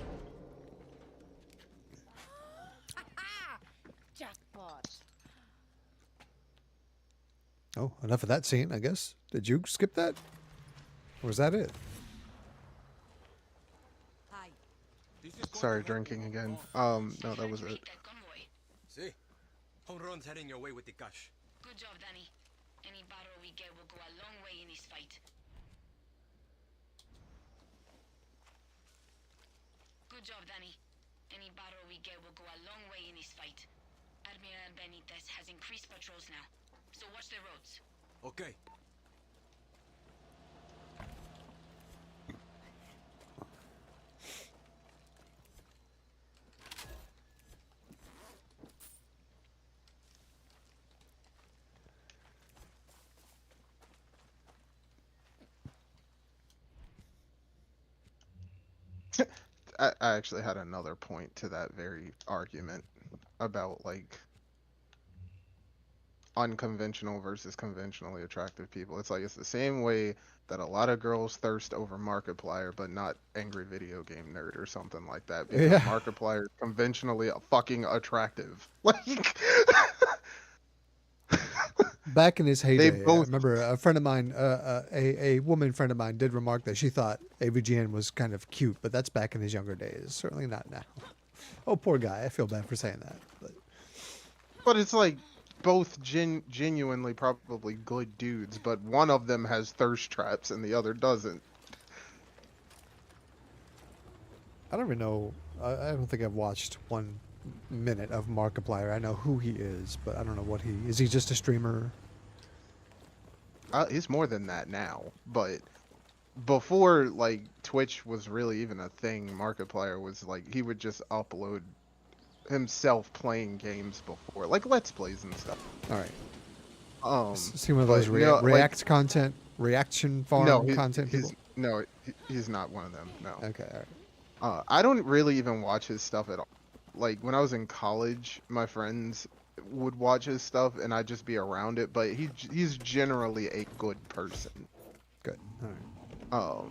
Oh, enough of that scene, I guess. Did you skip that? Or was that it? Hi. Sorry, drinking again. No, that was it. That convoy. See? Home run's heading your way with the cash. Good job, Danny. Any battle we get will go a long way in this fight. Good job, Danny. Any battle we get will go a long way in this fight. Admiral Benitez has increased patrols now, so watch the roads. Okay. I actually had another point to that very argument about like unconventional versus conventionally attractive people. It's like it's the same way that a lot of girls thirst over Markiplier, but not Angry Video Game Nerd or something like that. Because Yeah. Markiplier is conventionally fucking attractive. Like Back in his heyday, I both- remember a friend of mine, a woman friend of mine, did remark that she thought AVGN was kind of cute, but that's back in his younger days. Certainly not now. Oh, poor guy. I feel bad for saying that. But it's like both genuinely probably good dudes, but one of them has thirst traps and the other doesn't. I don't even know. I don't think I've watched 1 minute of Markiplier. I know who he is, but I don't know what he is. He just a streamer? He's more than that now, but before like Twitch was really even a thing, Markiplier was like he would just upload himself playing games before, like Let's Plays and stuff. All right. Um, See one of but, those you know, like- React content, reaction farm no, content people? he's not one of them. No. Okay, all right. I don't really even watch his stuff at all. Like when I was in college, my friends would watch his stuff and I'd just be around it, but he's generally a good person. Good. All right.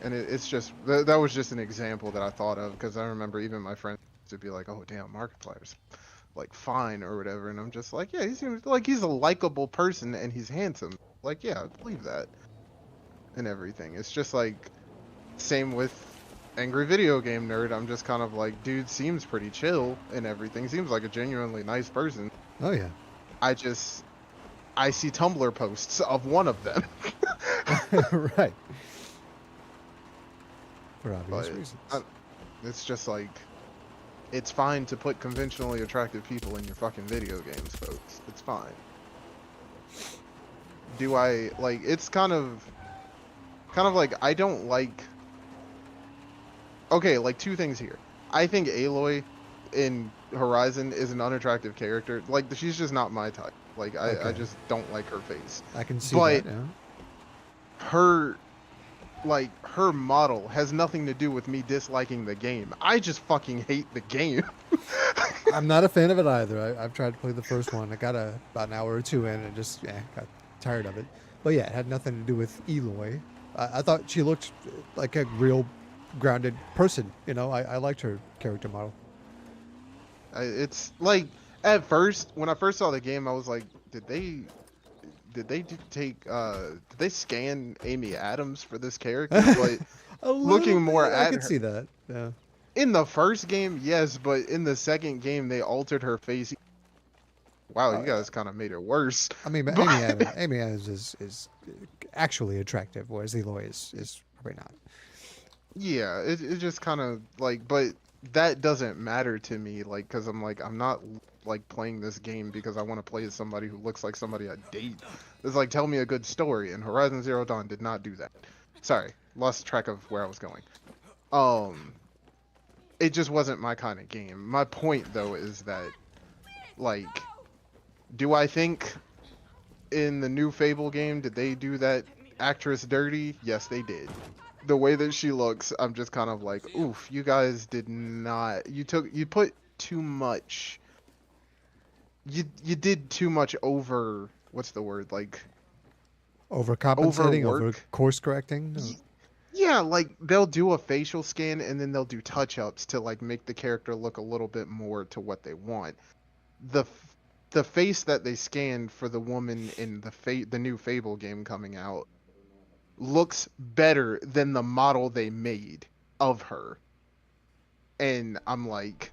And it's just that was just an example that I thought of because I remember even my friends to be like, "Oh damn, Markiplier's like fine or whatever," and I'm just like, "Yeah, he seems like he's a likable person and he's handsome." Like, yeah, I believe that and everything. It's just like same with Angry Video Game Nerd. I'm just kind of like, dude seems pretty chill and everything. Seems like a genuinely nice person. Oh yeah. I see Tumblr posts of one of them. Right. For obvious But reasons. it's just like, it's fine to put conventionally attractive people in your fucking video games, folks. It's fine. Do I like? It's kind of like I don't like. Okay, like two things here. I think Aloy in Horizon is an unattractive character. Like she's just not my type. Like I Okay. just don't like her face. I can see but that. Yeah. her model has nothing to do with me disliking the game. I just fucking hate the game. I'm not a fan of it either. I've tried to play the first one. I got about an hour or two in and just got tired of it. But yeah, it had nothing to do with Eloy. I thought she looked like a real grounded person. You know, I liked her character model. It's like at first when I first saw the game, I was like, did they scan Amy Adams for this character? But A looking little more bit, I at could her- see that. Yeah. in the first game, yes, but in the second game, they altered her face. Wow, you guys kind of made it worse. I mean, But- Amy Adams is actually attractive, whereas Eloy is probably not. Yeah, it just kind of like, but that doesn't matter to me, like, because I'm like, I'm not like playing this game because I want to play as somebody who looks like somebody I date. It's like, tell me a good story, and Horizon Zero Dawn did not do that. Sorry, lost track of where I was going. It just wasn't my kind of game. My point though is that, like, do I think in the new Fable game did they do that actress dirty? Yes, they did. The way that she looks, I'm just kind of like, oof, you guys did not. You put too much. You did too much over. What's the word? Like, Overcompensating, over Overwork. course correcting. No. yeah, like they'll do a facial scan and then they'll do touch ups to like make the character look a little bit more to what they want. the face that they scanned for the woman in the new Fable game coming out looks better than the model they made of her. And I'm like,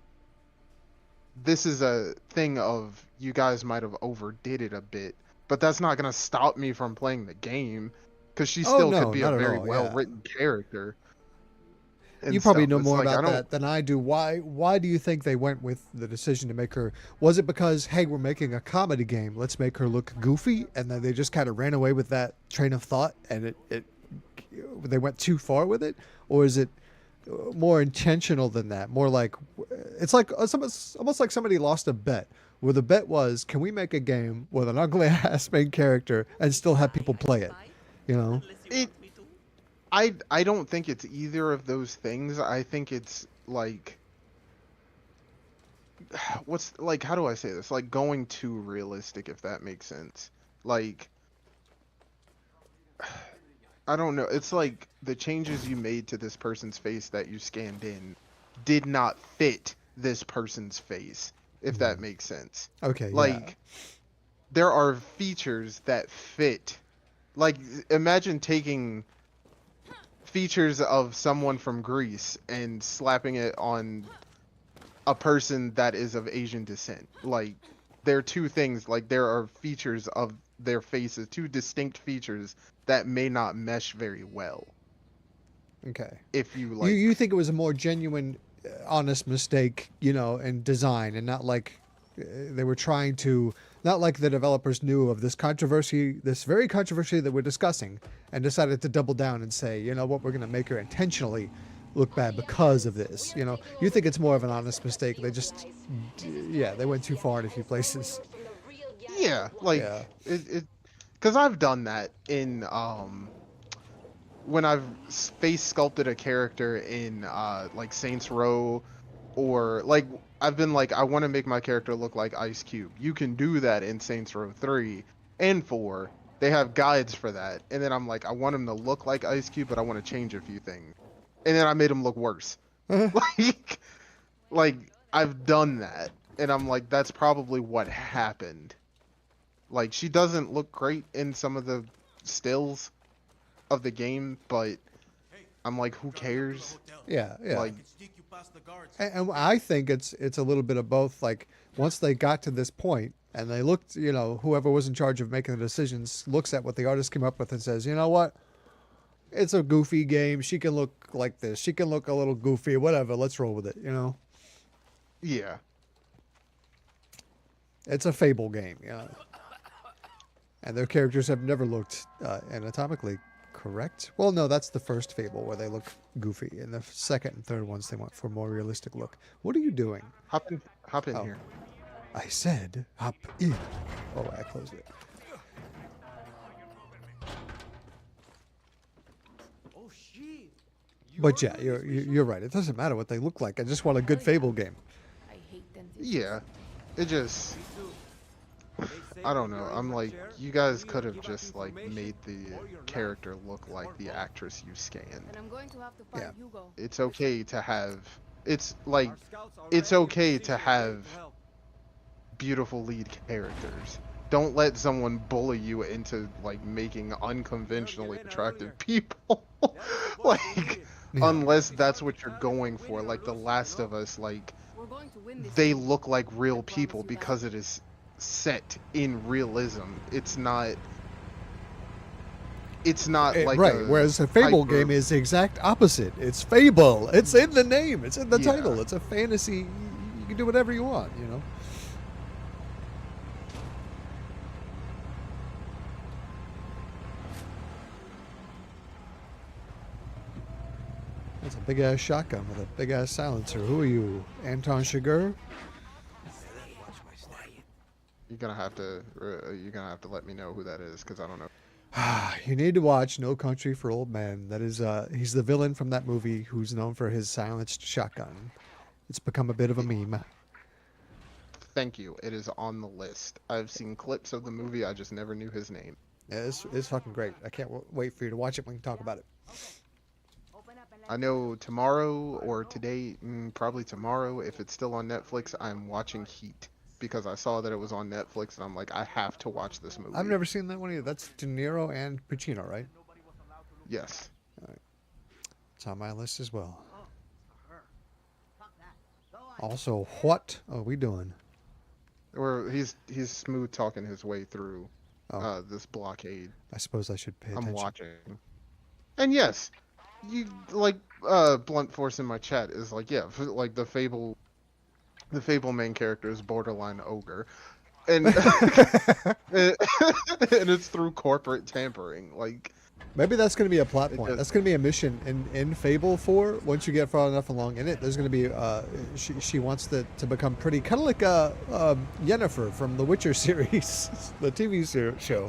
this is a thing of you guys might have overdid it a bit, but that's not going to stop me from playing the game, because she still no, could be a not at very all, well yeah. written character. and You probably stuff. know It's more like, about that than I do. Why do you think they went with the decision to make her? Was it because, hey, we're making a comedy game, let's make her look goofy, and then they just kind of ran away with that train of thought, and they went too far with it? Or is it more intentional than that? More like, it's almost like somebody lost a bet, where the bet was, can we make a game with an ugly ass main character and still have people play it? You know? I don't think it's either of those things. I think it's like, how do I say this? Like going too realistic, if that makes sense. Like, I don't know. It's like the changes you made to this person's face that you scanned in did not fit this person's face, if that makes sense. Okay. Like, there are features that fit. Like, imagine taking features of someone from Greece and slapping it on a person that is of Asian descent. Like, they're two things. Like, there are features of their faces, two distinct features that may not mesh very well. Okay. If you like, you think it was a more genuine, honest mistake, in design, and not like they were trying to, not like the developers knew of this very controversy that we're discussing, and decided to double down and say, you know what, we're going to make her intentionally look bad because of this. You think it's more of an honest mistake. They just, they went too far in a few places. yeah, like because I've done that in when I've face sculpted a character in like Saints Row, or like I've been like, I want to make my character look like Ice Cube. You can do that in Saints Row 3 and 4. They have guides for that. And then I'm like, I want him to look like Ice Cube, but I want to change a few things. And then I made him look worse. like I've done that. And I'm like, that's probably what happened. Like, she doesn't look great in some of the stills of the game, but I'm like, who cares? Yeah. Like, and I think it's a little bit of both. Like, once they got to this point and they looked, whoever was in charge of making the decisions looks at what the artist came up with and says, you know what? It's a goofy game. She can look like this. She can look a little goofy, whatever. Let's roll with it, Yeah. It's a Fable game, and their characters have never looked anatomically correct. Well, no, that's the first Fable where they look goofy. In the second and third ones, they went for a more realistic look. What are you doing? Hop in here. I said hop in. Oh, I closed it. Oh shit! But yeah, you're right. It doesn't matter what they look like. I just want a good Fable game. I hate them. Yeah. It just, I don't know. I'm like, you guys could have just like made the character look like the actress you scanned. And I'm going to have to find Hugo. It's okay to have, it's okay to have beautiful lead characters. Don't let someone bully you into like making unconventionally attractive people. Like, unless that's what you're going for. Like The Last of Us, like, they look like real people because it is set in realism. It's not like right. Whereas a Fable game is the exact opposite. It's Fable. It's in the name. It's in the title. It's a fantasy. You can do whatever you want. That's a big ass shotgun with a big ass silencer. Who are you, Anton Chigurh? You're gonna have to let me know who that is, because I don't know. You need to watch No Country for Old Men. That is, he's the villain from that movie who's known for his silenced shotgun. It's become a bit of a meme. Thank you. It is on the list. I've seen clips of the movie. I just never knew his name. Yeah, it's fucking great. I can't wait for you to watch it. We can talk about it. I know tomorrow or today, probably tomorrow, if it's still on Netflix, I'm watching Heat. because I saw that it was on Netflix, and I'm like, I have to watch this movie. I've never seen that one either. That's De Niro and Pacino, right? Yes. It's on my list as well. Also, what are we doing? Or he's smooth talking his way through Oh. this blockade. I suppose I should pay attention. I'm watching. And yes, you like blunt force in my chat is like, yeah, like the Fable main character is borderline ogre, and and it's through corporate tampering. Like, Maybe that's going to be a plot point. just- That's going to be a mission in Fable 4. Once you get far enough along in it, there's going to be she wants to become pretty, kind of like Yennefer from the Witcher series, the TV show.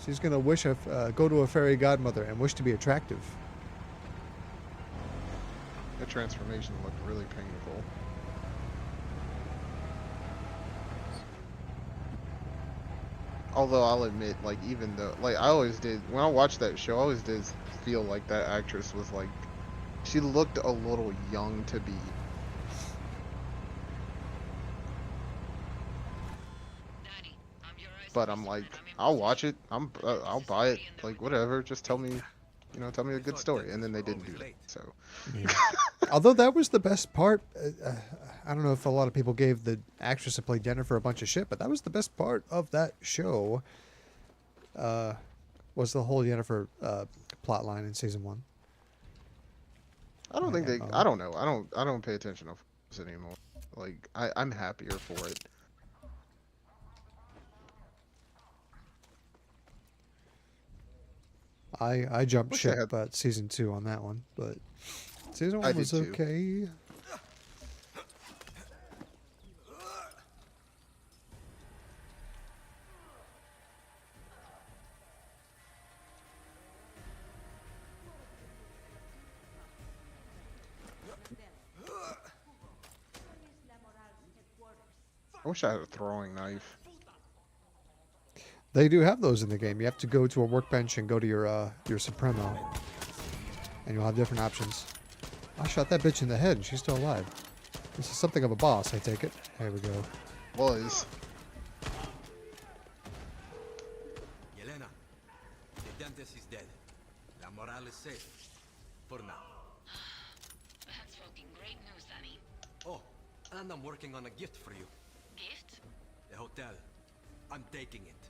She's going to wish go to a fairy godmother and wish to be attractive. the transformation looked really painful. Although I'll admit, like, even though, like, I always did, when I watched that show, I always did feel like that actress was, like, she looked a little young to be. But I'm like, I'll watch it. I'll buy it. Like, whatever. Just tell me, tell me a good story. And then they didn't do that. So. Yeah. Although that was the best part. I don't know if a lot of people gave the actress that played Jennifer a bunch of shit, but that was the best part of that show. Was the whole Jennifer plot line in season 1. I don't think they. I don't know. I don't pay attention to this anymore. Like, I'm happier for it. I jumped Wish I ship had- at season 2 on that one, but season I 1 did was too. okay. I wish I had a throwing knife. They do have those in the game. You have to go to a workbench and go to your Supremo, and you'll have different options. I shot that bitch in the head, and she's still alive. This is something of a boss, I take it. There we go. Was. Yelena, the dentist is dead. La Moral is safe. For now. That's fucking great news, Danny. Oh, and I'm working on a gift for you. Gift? The hotel. I'm taking it.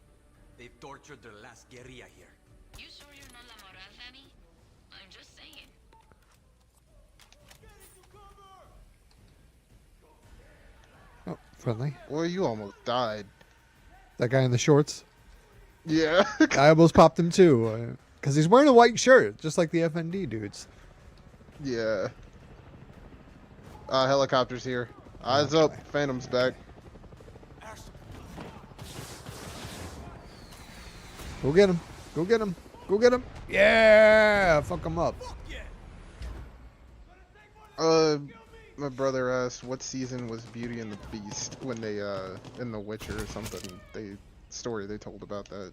They've tortured their last guerrilla here. You sure you're not La Moral, Danny? I'm just saying. Oh, friendly. Well, you almost died. That guy in the shorts. Yeah. I almost popped him too, because he's wearing a white shirt, just like the FND dudes. Yeah. Helicopter's here. Eyes up. Phantom's back. Go get him. Go get him. Go get him. Yeah! Fuck him up. My brother asked what season was Beauty and the Beast when they, in The Witcher or something. They told about that.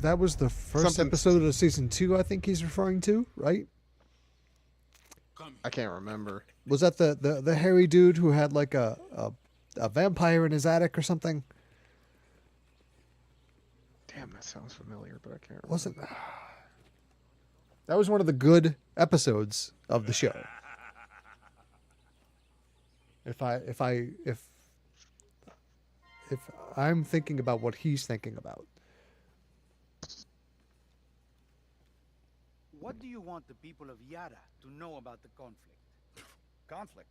That was the first Something- episode of season 2, I think he's referring to, right? I can't remember. Was that the hairy dude who had like a vampire in his attic or something? Damn, that sounds familiar, but I can't remember. Wasn't that was one of the good episodes of the show? If I'm thinking about what he's thinking about. What do you want the people of Yara to know about the conflict? Conflict.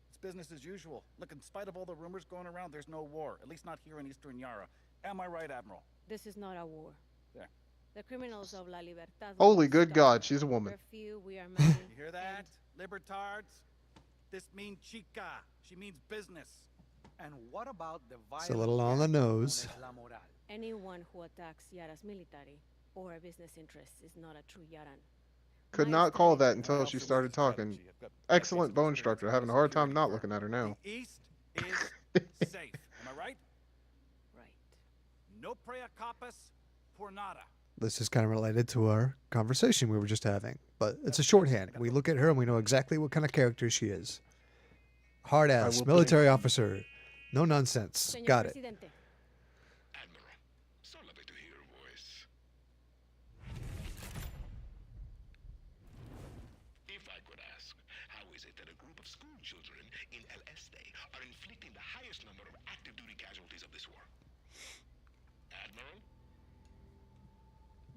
It's business as usual. Look, in spite of all the rumors going around, there's no war. At least not here in Eastern Yara. Am I right, Admiral? This is not a war. There. The criminals of La Libertad. Holy will good stop. God, she's a woman. We're few, we are many. You hear that? Libertards? This means chica. She means business. And what about the It's a little on the nose. La Moral? Anyone who attacks Yara's military or business interests is not a true Yaran. Could not call that until she started talking. Excellent bone structure. Having a hard time not looking at her now. The East is safe. Am I right? Right. No prea capas por nada. This is kind of related to our conversation we were just having, but it's a shorthand. We look at her and we know exactly what kind of character she is. Hard ass, will military officer, no nonsense. Señor Got it. Presidente. Admiral, so lovely to hear your voice. If I could ask, how is it that a group of school children in El Este are inflicting the highest number of active duty casualties of this war? Admiral?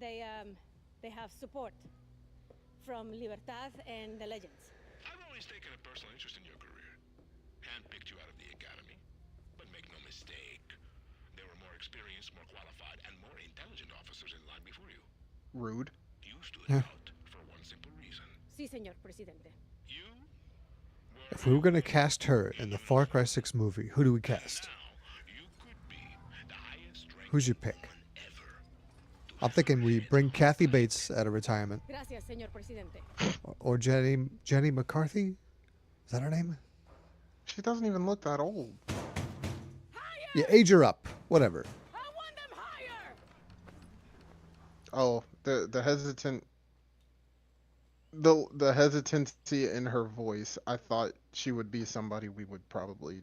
They have support from Libertad and the Legends. I've always taken a personal interest in your career. Handpicked you out of the academy. But make no mistake, there were more experienced, more qualified, and more intelligent officers in line before you. Rude. You stood out for one simple reason. Sí, señor Presidente. You were If we were going to cast her in the Far Cry 6 movie, who do we cast? you could be the highest ranked Who's your pick? ever. I'm thinking we bring Kathy Bates out of retirement, Gracias, señor Presidente. or Jenny McCarthy. Is that her name? She doesn't even look that old. Yeah, age her up. Whatever. I want them higher! Oh, the hesitancy in her voice. I thought she would be somebody we would probably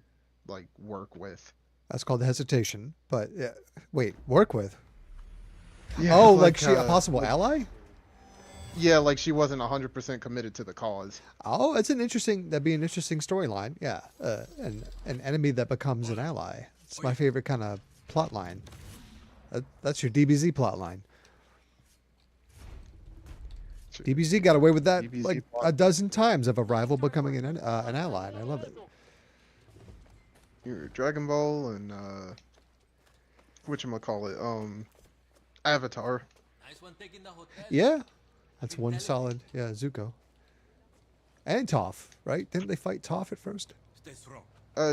like work with. That's called hesitation. But yeah, wait, work with? Yeah, Oh, like she a possible ally? Yeah, like she wasn't 100% committed to the cause. Oh, that'd be an interesting storyline. Yeah, an enemy that becomes an ally. It's my favorite kind of plot line. That's your DBZ plot line. DBZ got away with that DBZ like plot. a dozen times of a rival becoming an ally, and I love it. Your Dragon Ball and whatchamacallit, Avatar. Nice one taking the hotel. Yeah, that's one solid. Yeah, Zuko. And Toph, right? Didn't they fight Toph at first? Stay strong.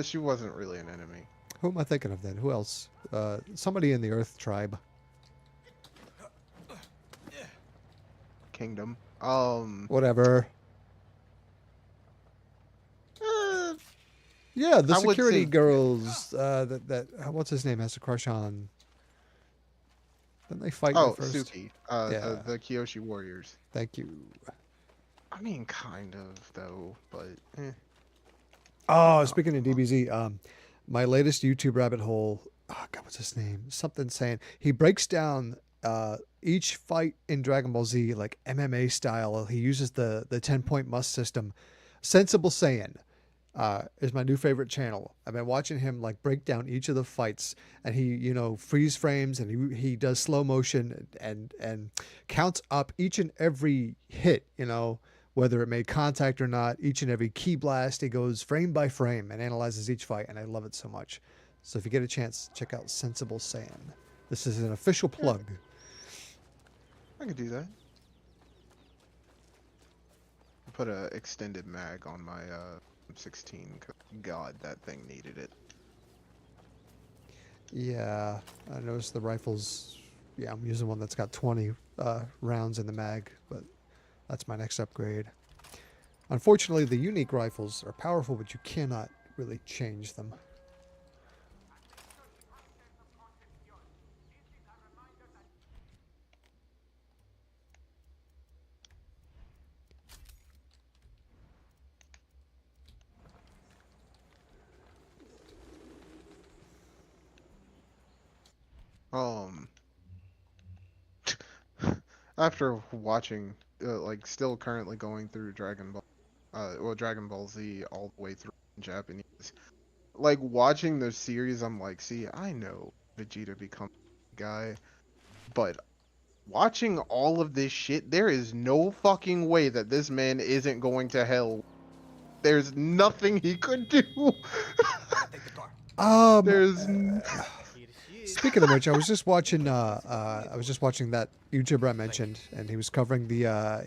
She wasn't really an enemy. Who am I thinking of then? Who else? Somebody in the Earth tribe. Kingdom. Whatever. Yeah, the I would security say- girls. That what's his name has a crush on. Then they fight Oh, first. Suki. Yeah. The Kyoshi Warriors. Thank you. I mean, kind of though, but Oh, speaking of DBZ, my latest YouTube rabbit hole. Oh God, what's his name? Something saying he breaks down each fight in Dragon Ball Z like MMA style. He uses the 10-point must system. Sensible Saiyan is my new favorite channel. I've been watching him like break down each of the fights, and he freeze frames, and he does slow motion and counts up each and every hit. Whether it made contact or not, each and every key blast. He goes frame by frame and analyzes each fight, and I love it so much. So if you get a chance, check out Sensible Saiyan. This is an official plug. I could do that. Put a extended mag on my 16. 'Cause God, that thing needed it. Yeah, I noticed the rifles. Yeah, I'm using one that's got 20 rounds in the mag, but that's my next upgrade. Unfortunately, the unique rifles are powerful, but you cannot really change them. After watching, still currently going through Dragon Ball Z all the way through in Japanese, like watching the series, I'm like, see, I know Vegeta becomes a guy, but watching all of this shit, there is no fucking way that this man isn't going to hell. There's nothing he could do. There's. Speaking of which, I was just watching that YouTuber I mentioned, and he was covering he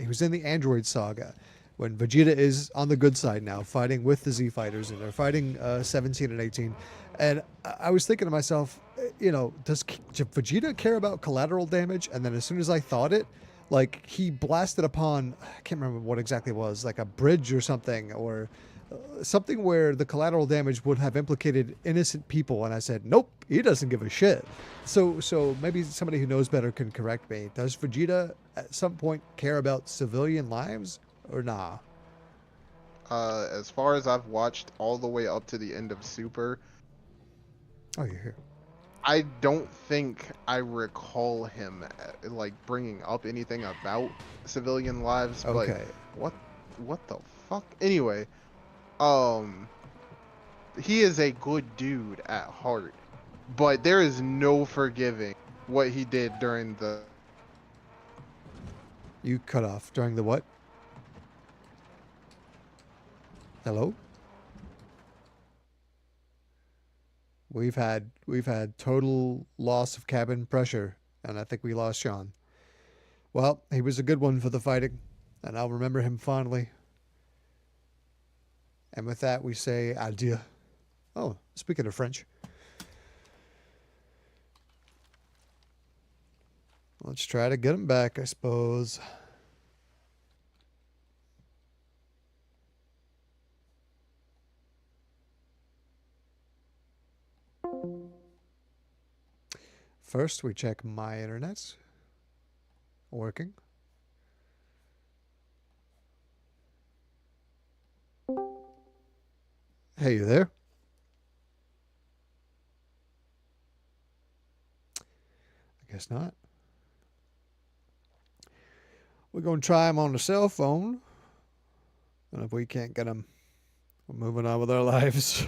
was in the Android Saga, when Vegeta is on the good side now, fighting with the Z Fighters, and they're fighting 17 and 18. And I was thinking to myself, does Vegeta care about collateral damage? And then as soon as I thought it, like he blasted upon, I can't remember what exactly it was, like a bridge or something, or something where the collateral damage would have implicated innocent people, and I said, nope, he doesn't give a shit. So maybe somebody who knows better can correct me. Does Vegeta at some point care about civilian lives, or nah? As far as I've watched all the way up to the end of Super, Oh, you're here. I don't think I recall him like bringing up anything about civilian lives. Okay. But what the fuck? Anyway, he is a good dude at heart, but there is no forgiving what he did during the. You cut off during the what? Hello? We've had total loss of cabin pressure, and I think we lost Sean. Well, he was a good one for the fighting, and I'll remember him fondly. And with that, we say adieu. Oh, speaking of French. Let's try to get him back, I suppose. First, we check my internet. Working. Hey, you there? I guess not. We're going to try him on the cell phone. And if we can't get him, we're moving on with our lives.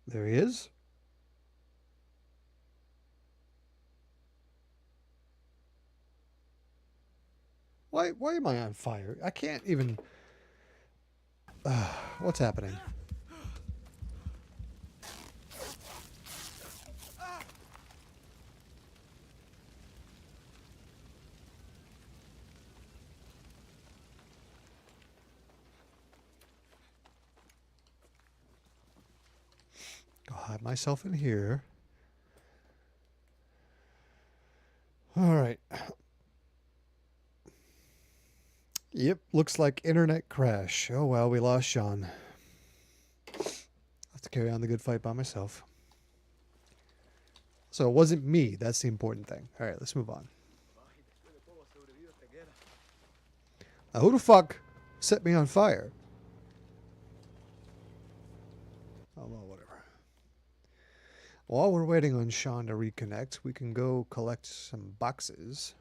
There he is. Why am I on fire? I can't even... what's happening? Go hide myself in here. All right. Yep, looks like internet crash. Oh well, we lost Sean. I'll have to carry on the good fight by myself. So it wasn't me. That's the important thing. All right, let's move on. Now, who the fuck set me on fire? Oh, well, whatever. While we're waiting on Sean to reconnect, we can go collect some boxes.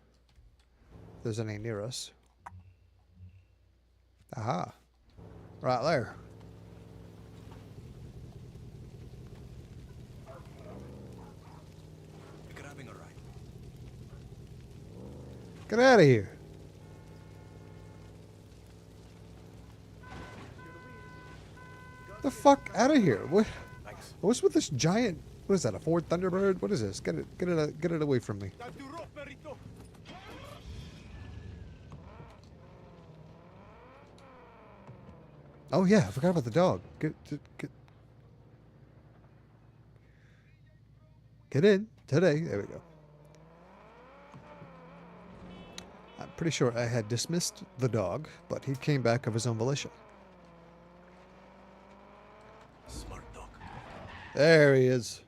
If there's any near us. Aha. Right there. Grabbing a ride. Get out of here. The fuck out of here. What's with this giant... What is that, a Ford Thunderbird? What is this? Get it away from me. Oh yeah, I forgot about the dog. Get in today. There we go. I'm pretty sure I had dismissed the dog, but he came back of his own volition. Smart dog. There he is.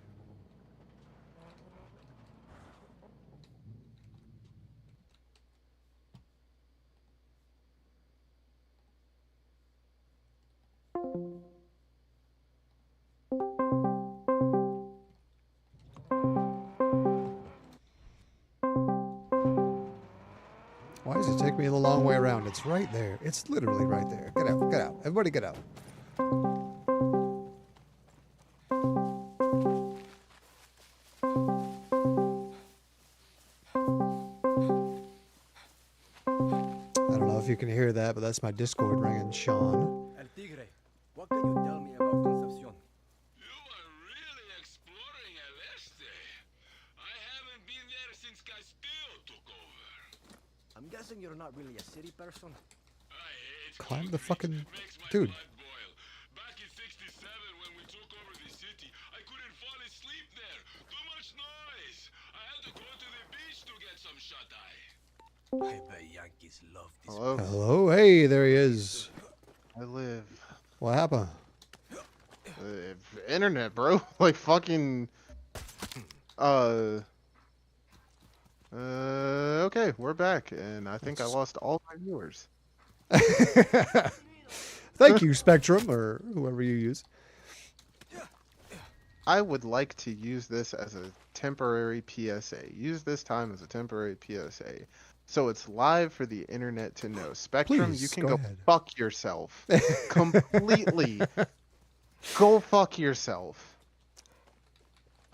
Why does it take me the long way around? It's right there. It's literally right there. Get out. Get out. Everybody get out. I don't know if you can hear that, but that's my Discord ringing, Sean. El Tigre, What can you tell me about Concepcion? You are really exploring El Este. I haven't been there since Castillo took over. I'm guessing you're not really a city person. I hate Climb the concrete. fucking Makes my dude. blood boil. Back in '67 when we took over the city, I couldn't fall asleep there. Too much noise. I had to go to the beach to get some shut-eye. I bet Yankees love this. Hello. Hello, hey, there he is. I live. What happened? Internet, bro. Like fucking. Okay, we're back, and I think I lost all my viewers. Thank you, Spectrum, or whoever you use. I would like to use this as a temporary PSA. Use this time as a temporary PSA. So it's live for the internet to know. Spectrum, Please, you can go go ahead. fuck yourself. Completely. Go fuck yourself.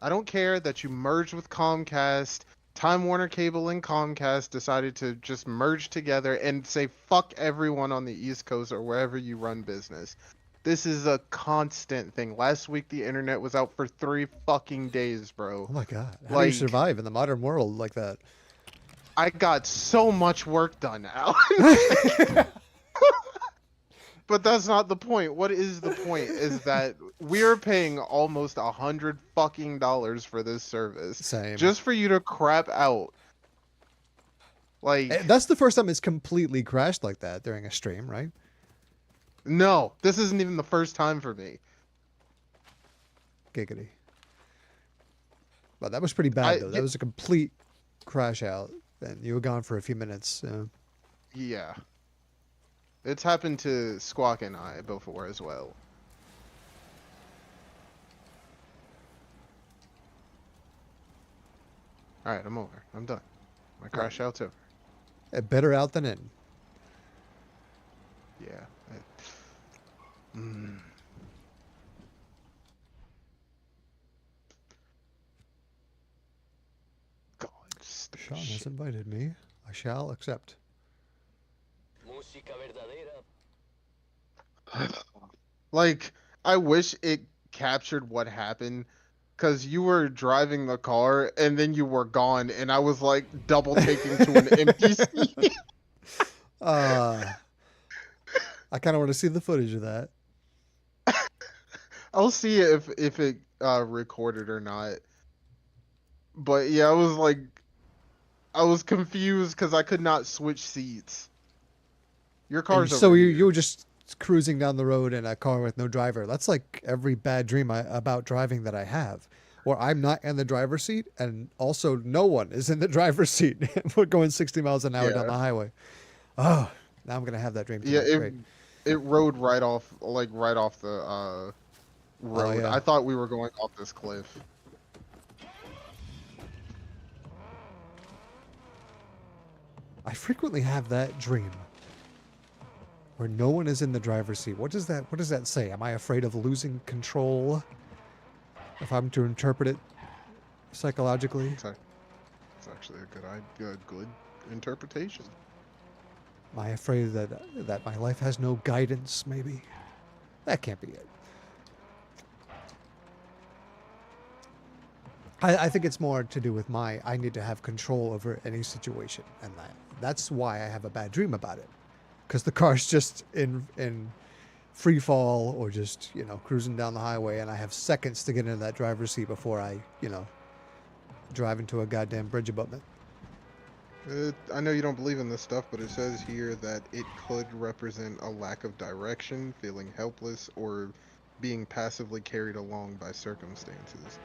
I don't care that you merged with Comcast. Time Warner Cable and Comcast decided to just merge together and say fuck everyone on the East Coast or wherever you run business. This is a constant thing. Last week the internet was out for 3 fucking days, bro. Oh my god. How do you Like- survive in the modern world like that? I got so much work done now. But that's not the point. What is the point is that we're paying almost $100 fucking for this service. Same. Just for you to crap out. Like, That's the first time it's completely crashed like that during a stream, right? no, this isn't even the first time for me. Giggity. But that was pretty bad, though. That yeah. was a complete crash out. And you were gone for a few minutes. Yeah. It's happened to Squawk and I before as well. Alright, I'm over. I'm done. My crash out's over. Better out than in. Yeah. God, stupid Sean shit. has invited me. I shall accept. Like, I wish it captured what happened, because you were driving the car and then you were gone, and I was like double taking to an empty seat. I kind of want to see the footage of that. I'll see if it recorded or not. But yeah, I was confused because I could not switch seats. Your car's And so over you were just cruising down the road in a car with no driver. That's like every bad dream about driving that I have, where I'm not in the driver's seat and also no one is in the driver's seat. We're going 60 miles an hour down the highway. Oh, now I'm gonna have that dream tonight. Yeah, Great. it rode right off the road. yeah. I thought we were going off this cliff. I frequently have that dream where no one is in the driver's seat. What does that say? Am I afraid of losing control? If I'm to interpret it psychologically? It's actually a good interpretation. Am I afraid that my life has no guidance, maybe? That can't be it. I think it's more to do with I need to have control over any situation, and that's why I have a bad dream about it. Because the car's just in free fall or just, cruising down the highway, and I have seconds to get into that driver's seat before I, drive into a goddamn bridge abutment. I know you don't believe in this stuff, but it says here that it could represent a lack of direction, feeling helpless, or being passively carried along by circumstances.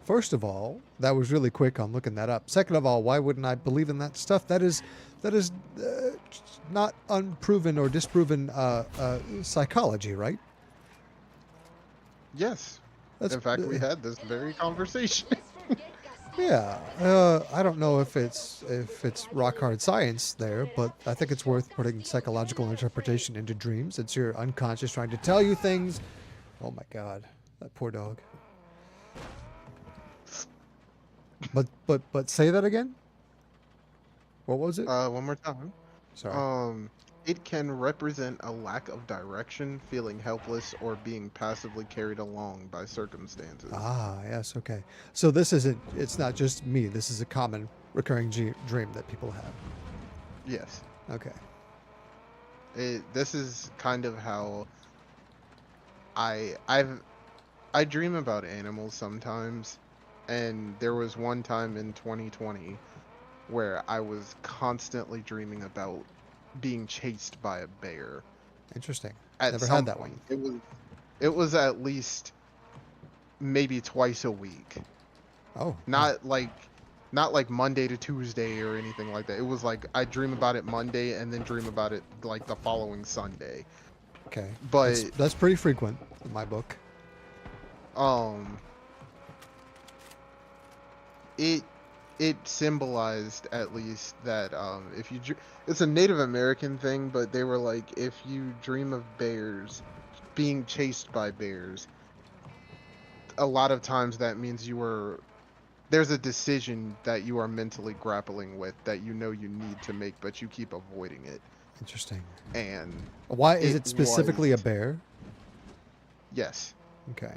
First of all, that was really quick on looking that up. Second of all, why wouldn't I believe in that stuff? That is not unproven or disproven psychology, right? Yes. In fact, we had this very conversation. Yeah, I don't know if it's rock hard science there, but I think it's worth putting psychological interpretation into dreams. It's your unconscious trying to tell you things. Oh my God, that poor dog. But say that again. What was it? One more time. Sorry. It can represent a lack of direction, feeling helpless, or being passively carried along by circumstances. Ah, yes, okay. So this isn't, it's not just me. This is a common recurring dream that people have. Yes. Okay. This is kind of how I dream about animals sometimes, and there was one time in 2020 where I was constantly dreaming about being chased by a bear. Interesting. At Never some had that point. one. It was at least maybe twice a week. Oh. Not like Monday to Tuesday or anything like that. It was like I dream about it Monday and then dream about it like the following Sunday. Okay. But that's pretty frequent in my book. It symbolized at least that if you it's a Native American thing, but they were like, if you dream of bears being chased by bears, a lot of times that means there's a decision that you are mentally grappling with that you know you need to make, but you keep avoiding it. Interesting. And why is it specifically a bear? Yes. Okay.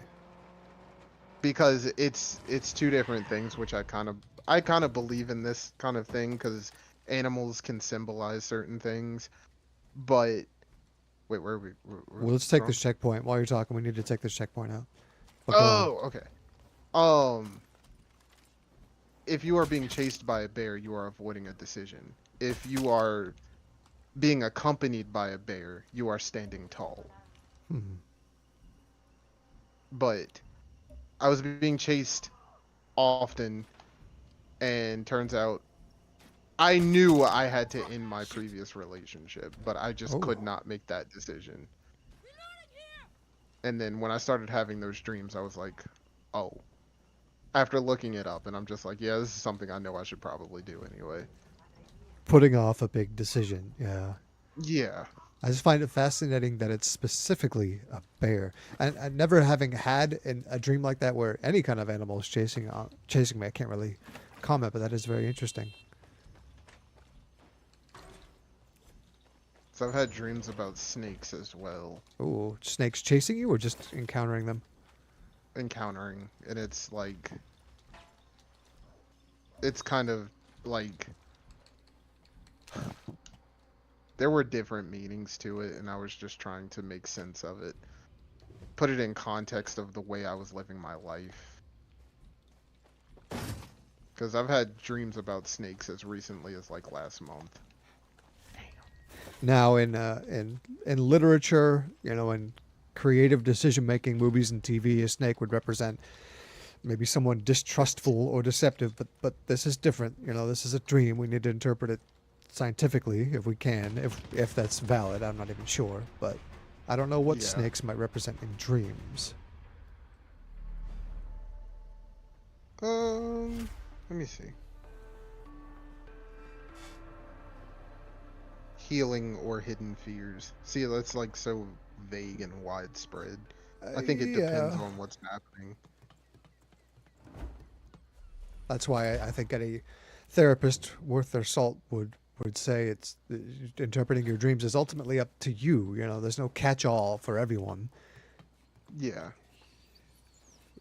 Because it's two different things, which I kind of believe in this kind of thing because animals can symbolize certain things. But wait, where are we? Well, let's take this checkpoint. While you're talking, we need to take this checkpoint out. Okay. If you are being chased by a bear, you are avoiding a decision. If you are being accompanied by a bear, you are standing tall. But I was being chased often, and turns out I knew I had to end my previous relationship, but I just could not make that decision. And then when I started having those dreams, I was like, oh. After looking it up, and I'm just like, yeah, this is something I know I should probably do anyway. Putting off a big decision, yeah. Yeah. I just find it fascinating that it's specifically a bear. And never having had a dream like that where any kind of animal is chasing me, I can't really comment, but that is very interesting. So I've had dreams about snakes as well. Ooh, snakes chasing you or just encountering them? Encountering, and it's like, it's kind of like, there were different meanings to it, and I was just trying to make sense of it. Put it in context of the way I was living my life. Because I've had dreams about snakes as recently as like last month. Now in literature, in creative decision-making, movies and TV, a snake would represent maybe someone distrustful or deceptive, but this is different. This is a dream. We need to interpret it scientifically if we can, if that's valid. I'm not even sure, but I don't know what snakes might represent in dreams. Let me see. Healing or hidden fears. See, that's like so vague and widespread. I think it depends on what's happening. That's why I think any therapist worth their salt would say it's interpreting your dreams is ultimately up to you. There's no catch-all for everyone. Yeah.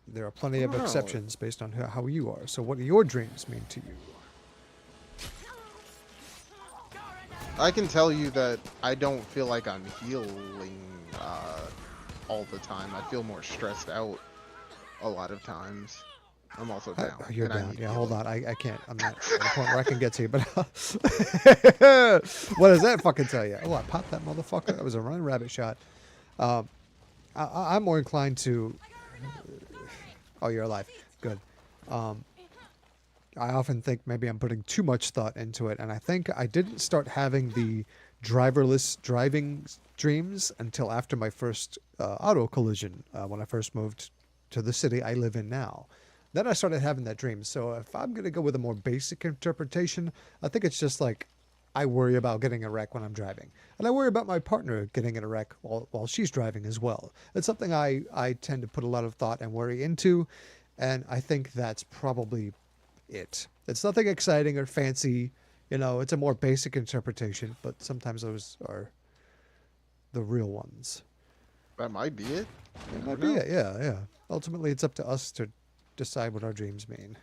There are plenty of exceptions based on how you are. So what do your dreams mean to you? I can tell you that I don't feel like I'm healing all the time. I feel more stressed out a lot in I'm also down. You're down. Yeah, hold on. I can't. I'm not at the point where I can get to you. But what does that fucking tell you? Oh, I popped that motherfucker. That was a running rabbit shot. I'm more inclined to... Oh, you're alive. Good. I often think maybe I'm putting too much thought into it. And I think I didn't start having the driverless driving dreams until after my first auto collision, when I first moved to the city I live in now. Then I started having that dream. So if I'm going to go with a more basic interpretation, I think it's just like I worry about getting a wreck when I'm driving. And I worry about my partner getting in a wreck while she's driving as well. It's something I tend to put a lot of thought and worry into. And I think that's probably it. It's nothing exciting or fancy. It's a more basic interpretation. But sometimes those are the real ones. That might be it. You That never might be know. it. Yeah, yeah. Ultimately, it's up to us to decide what our dreams mean.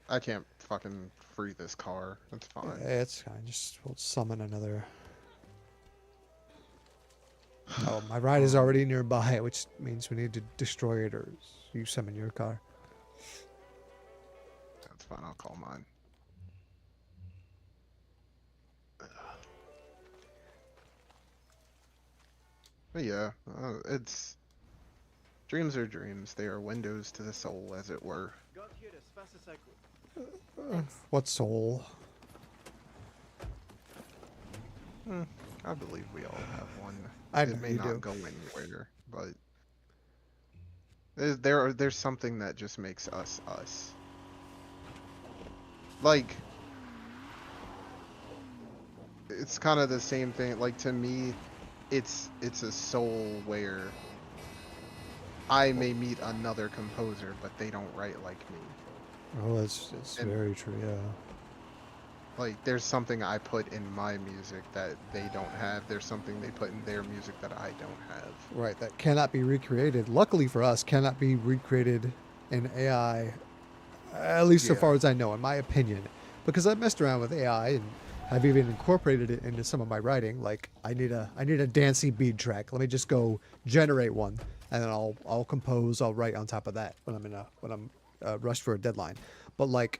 I can't fucking free this car. That's fine. It's fine. Just we'll summon another. Oh, my ride is already nearby, which means we need to destroy it, or you summon your car. That's fine. I'll call mine. But yeah, it's dreams are dreams. They are windows to the soul, as it were. Got here as fast as I could. What soul? I believe we all have one. I know It may you not do. go anywhere, but there's something that just makes us us. Like, it's kind of the same thing. Like, to me, it's a soul where I may meet another composer, but they don't write like me. Oh, that's And- very true. Yeah. Like, there's something I put in my music that they don't have. There's something they put in their music that I don't have. Right. That cannot be recreated. Luckily for us, cannot be recreated in AI. At least so Yeah. far as I know, in my opinion, because I've messed around with AI and I've even incorporated it into some of my writing. Like, I need a dancing bead track. Let me just go generate one, and then I'll compose. I'll write on top of that when I'm rushed for a deadline. But like,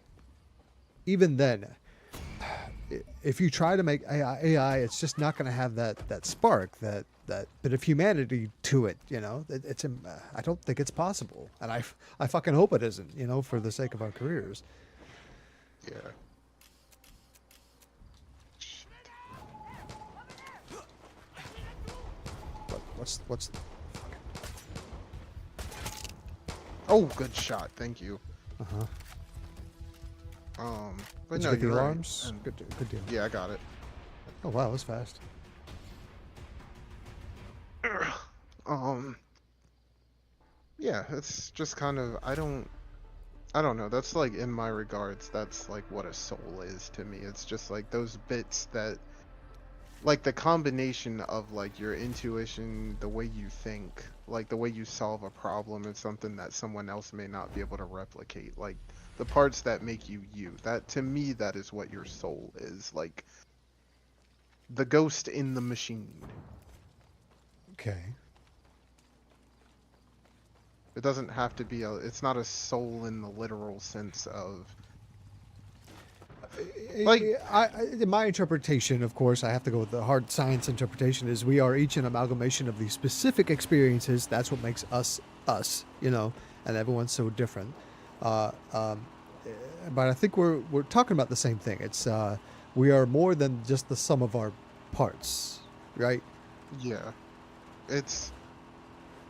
even then, if you try to make AI, it's just not going to have that spark, that bit of humanity to it. You know, it's I don't think it's possible, and I fucking hope it isn't. You know, for the sake of our careers. Yeah. What's Oh, good shot. Thank you. uh-huh. But Did no, you get the you're right. alarms? And- Good deal. Yeah, I got it. Oh wow, that was fast. Yeah, it's just kind of I don't know. That's like in my regards, that's like what a soul is to me. It's just like those bits that like the combination of like your intuition, the way you think, like the way you solve a problem is something that someone else may not be able to replicate. Like the parts that make you you. That to me that is what your soul is. Like the ghost in the machine. Okay. It doesn't have to be it's not a soul in the literal sense of like in my interpretation, of course, I have to go with the hard science interpretation. Is we are each an amalgamation of these specific experiences. That's what makes us us, you know, and everyone's so different. But I think we're talking about the same thing. It's we are more than just the sum of our parts, right? yeah.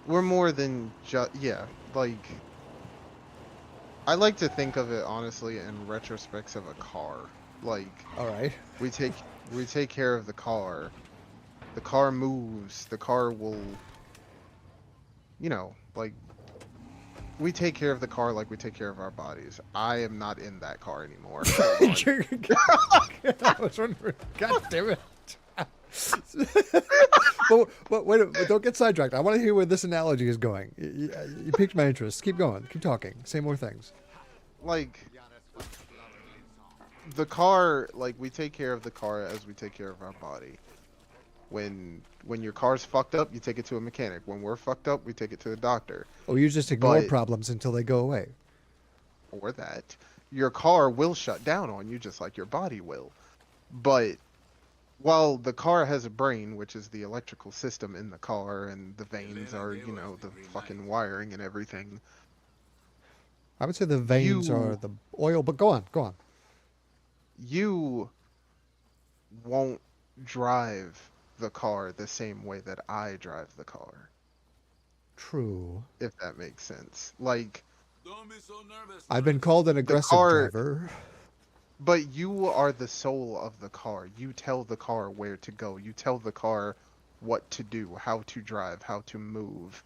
We're more than just like I like to think of it honestly in retrospects of a car. Like, all right, we take care of the car. The car moves. The car will, you know, like we take care of the car like we take care of our bodies. I am not in that car anymore. I was wondering. God damn it. but wait, don't get sidetracked. I want to hear where this analogy is going. You piqued my interest. Keep going. Keep talking. Say more things. Like the car, like we take care of the car as we take care of our body. When your car's fucked up, you take it to a mechanic. When we're fucked up, we take it to a doctor. Oh, you just ignore But- problems until they go away. Or that. Your car will shut down on you just like your body will. But while the car has a brain, which is the electrical system in the car, and the veins are, you know, the fucking wiring and everything. I would say the veins are the oil, but go on. You won't drive the car the same way that I drive the car. True. If that makes sense. Like, Don't be so nervous. I've been called an aggressive driver. But you are the soul of the car. You tell the car where to go. You tell the car what to do, how to drive, how to move.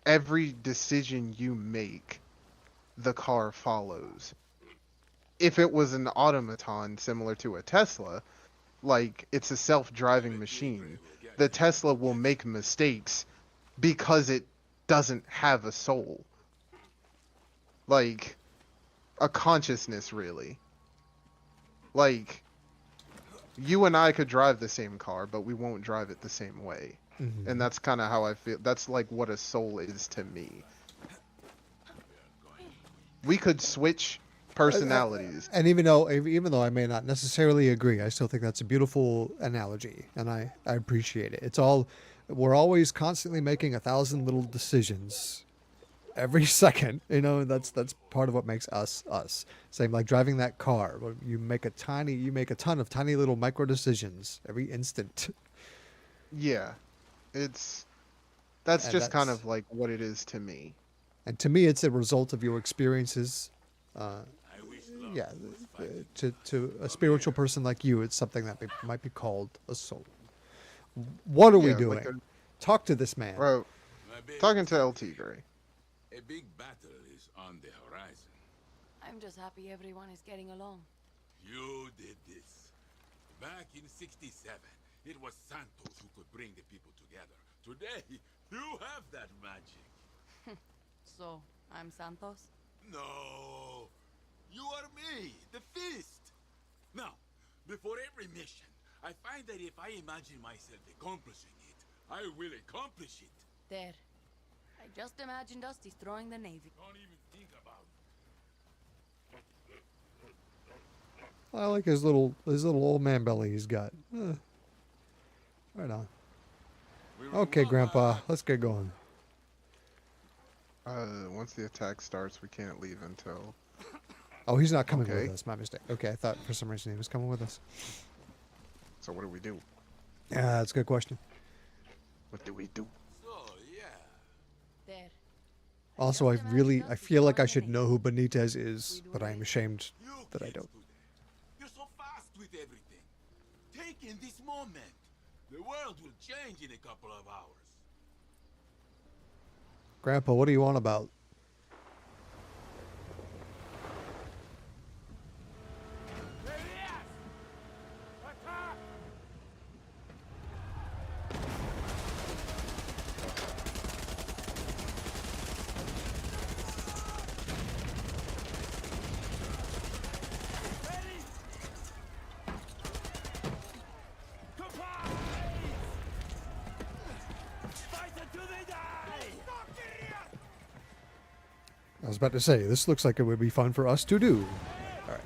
Every decision you make, the car follows. If it was an automaton similar to a Tesla, like it's a self-driving machine, the Tesla will make mistakes because it doesn't have a soul. Like, a consciousness, really. Like, you and I could drive the same car, but we won't drive it the same way. Mhm. And that's kind of how I feel. That's like what a soul is to me. We could switch personalities. And even though I may not necessarily agree, I still think that's a beautiful analogy, and I appreciate it. It's all, we're always constantly making 1,000 little decisions every second, you know, and that's part of what makes us us. Same like driving that car. You make a ton of tiny little micro decisions every instant. Yeah. That's just kind of like what it is to me. And to me, it's a result of your experiences. Yeah, to a spiritual person like you, it's something that might be called a soul. What are we doing? Like Talk to this man. Bro, talking to LT Gray. A big battle is on the horizon. I'm just happy everyone is getting along. You did this. Back in '67, it was Santos who could bring the people together. Today, you have that magic. So, I'm Santos? No. You are me, the Fist. Now, before every mission, I find that if I imagine myself accomplishing it, I will accomplish it. There. I just imagined us destroying the Navy. Don't even think about it. I like his little old man belly he's got. Right on. Okay, Grandpa, let's get going. Once the attack starts, we can't leave until... Oh, he's not coming with us. My mistake. Okay, I thought for some reason he was coming with us. So what do we do? Yeah, that's a good question. What do we do? There. Also, I feel like I should know who Benitez is, but I am ashamed that I don't. You're so fast with everything. Take in this moment. The world will change in a couple of hours. Grandpa, what do you want about? I was about to say, this looks like it would be fun for us to do. Alright.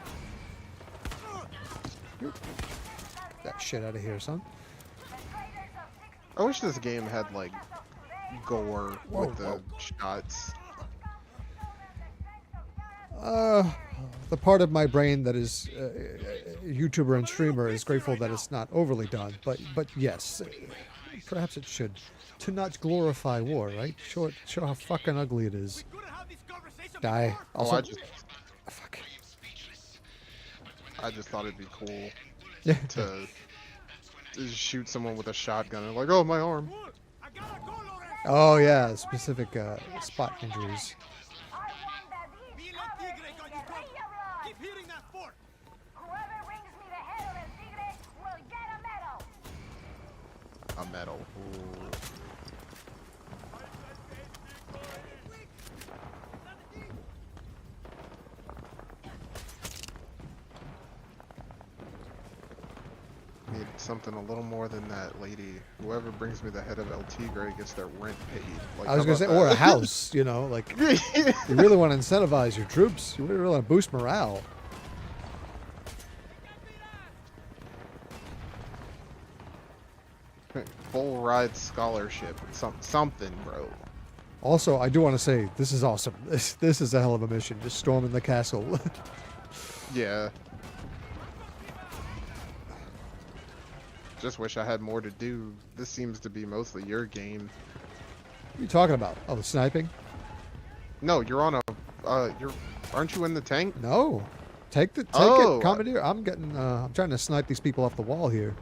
Get that shit out of here, son. I wish this game had, like, gore with the shots. The part of my brain that is YouTuber and streamer is grateful that it's not overly done, but yes, perhaps it should. To not glorify war, right? Show how fucking ugly it is. Die. Also, I just thought it'd be cool to shoot someone with a shotgun and like, oh, my arm. Oh yeah, specific spot injuries. A medal. Ooh. Need something a little more than that, lady. Whoever brings me the head of LT Gray gets their rent paid. Like, I was gonna say, or a house, you know, like you really want to incentivize your troops. You really want to boost morale. Full ride scholarship, something, bro. Also, I do want to say this is awesome. This is a hell of a mission. Just storming the castle. Yeah. Just wish I had more to do. This seems to be mostly your game. What are you talking about? Oh, the sniping? No, you're on a. Aren't you in the tank? No. Take it, Commandeer. I'm getting. I'm trying to snipe these people off the wall here.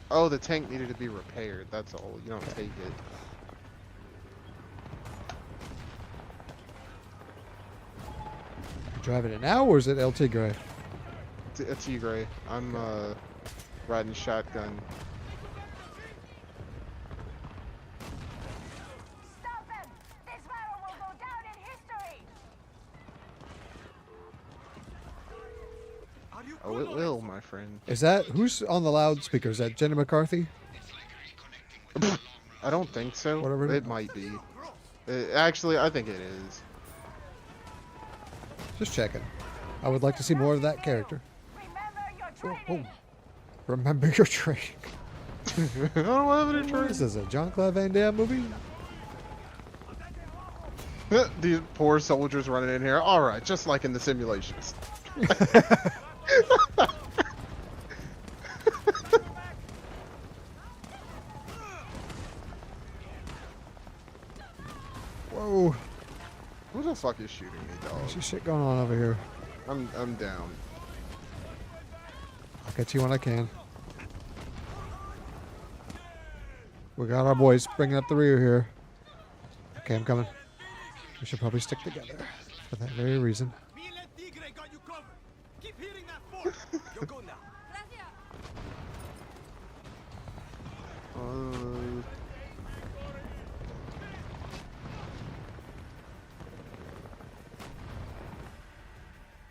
Oh, the tank needed to be repaired. That's all. You don't take it. driving it now, or is it LT Gray? It's Tigray. I'm riding shotgun. Stop him! This battle will go down in history! Oh, it will, my friend. Is that who's on the loudspeaker? Is that Jenny McCarthy? I don't think so. Whatever. It might be. Actually, I think it is. Just checking. I would like to see more of that character. Remember your training. I don't have any training. This is a Jean-Claude Van Damme movie. These poor soldiers running in here. All right, just like in the simulations. Whoa. Who the fuck is shooting me, dog? There's shit going on over here. I'm down. I'll get you when I can. We got our boys bringing up the rear here. Okay, I'm coming. We should probably stick together for that very reason. Me and El Tigre got you covered. Keep hitting that fort. You're good now.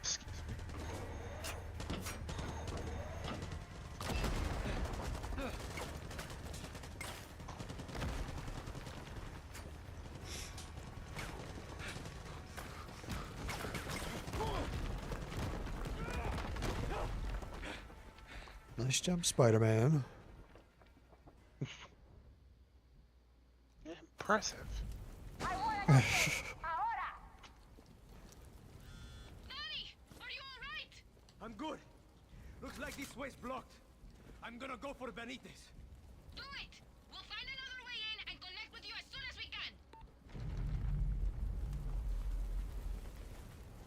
Excuse me. Nice jump, Spider-Man. Impressive. I'm good. Looks like this way's blocked. I'm gonna go for Benitez. Do it! We'll find another way in and connect with you as soon as we can.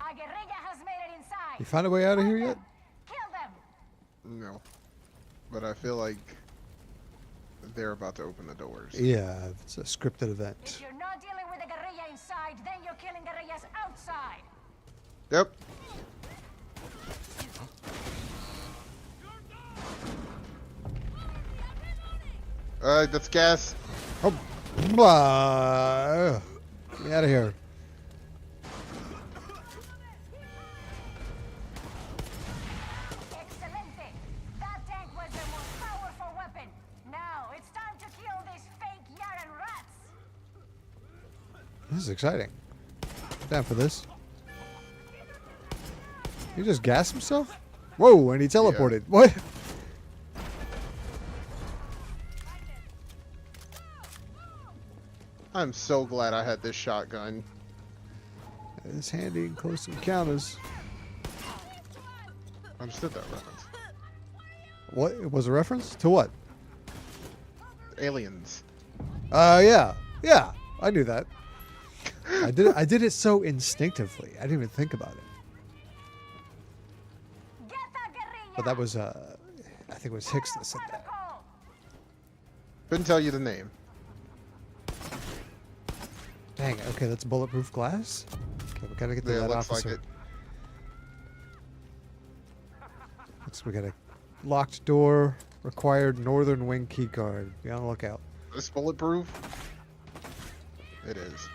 Our guerrilla has made it inside. You found a way out of here yet? Kill them. No. But I feel like they're about to open the doors. Yeah, it's a scripted event. If you're not dealing with the guerrilla inside, then you're killing guerrillas outside. Yep. That's gas. Oh, blah. Get me out of here. Excelente. That tank was their most powerful weapon. Now it's time to kill these fake Yaren rats. This is exciting. I'm down for this. He just gassed himself? Whoa, and he teleported. Yeah. What? I'm so glad I had this shotgun. It's handy in close encounters. Understood that reference. What? It was a reference? To what? Aliens. Yeah. Yeah, I knew that. I did it so instinctively. I didn't even think about it. But that was, I think it was Hicks that said that. Couldn't tell you the name. Dang, okay, that's bulletproof glass? Okay, we gotta get to Yeah, that looks officer. like it. We got a locked door, required northern wing key card. Be on the lookout. This bulletproof? It is.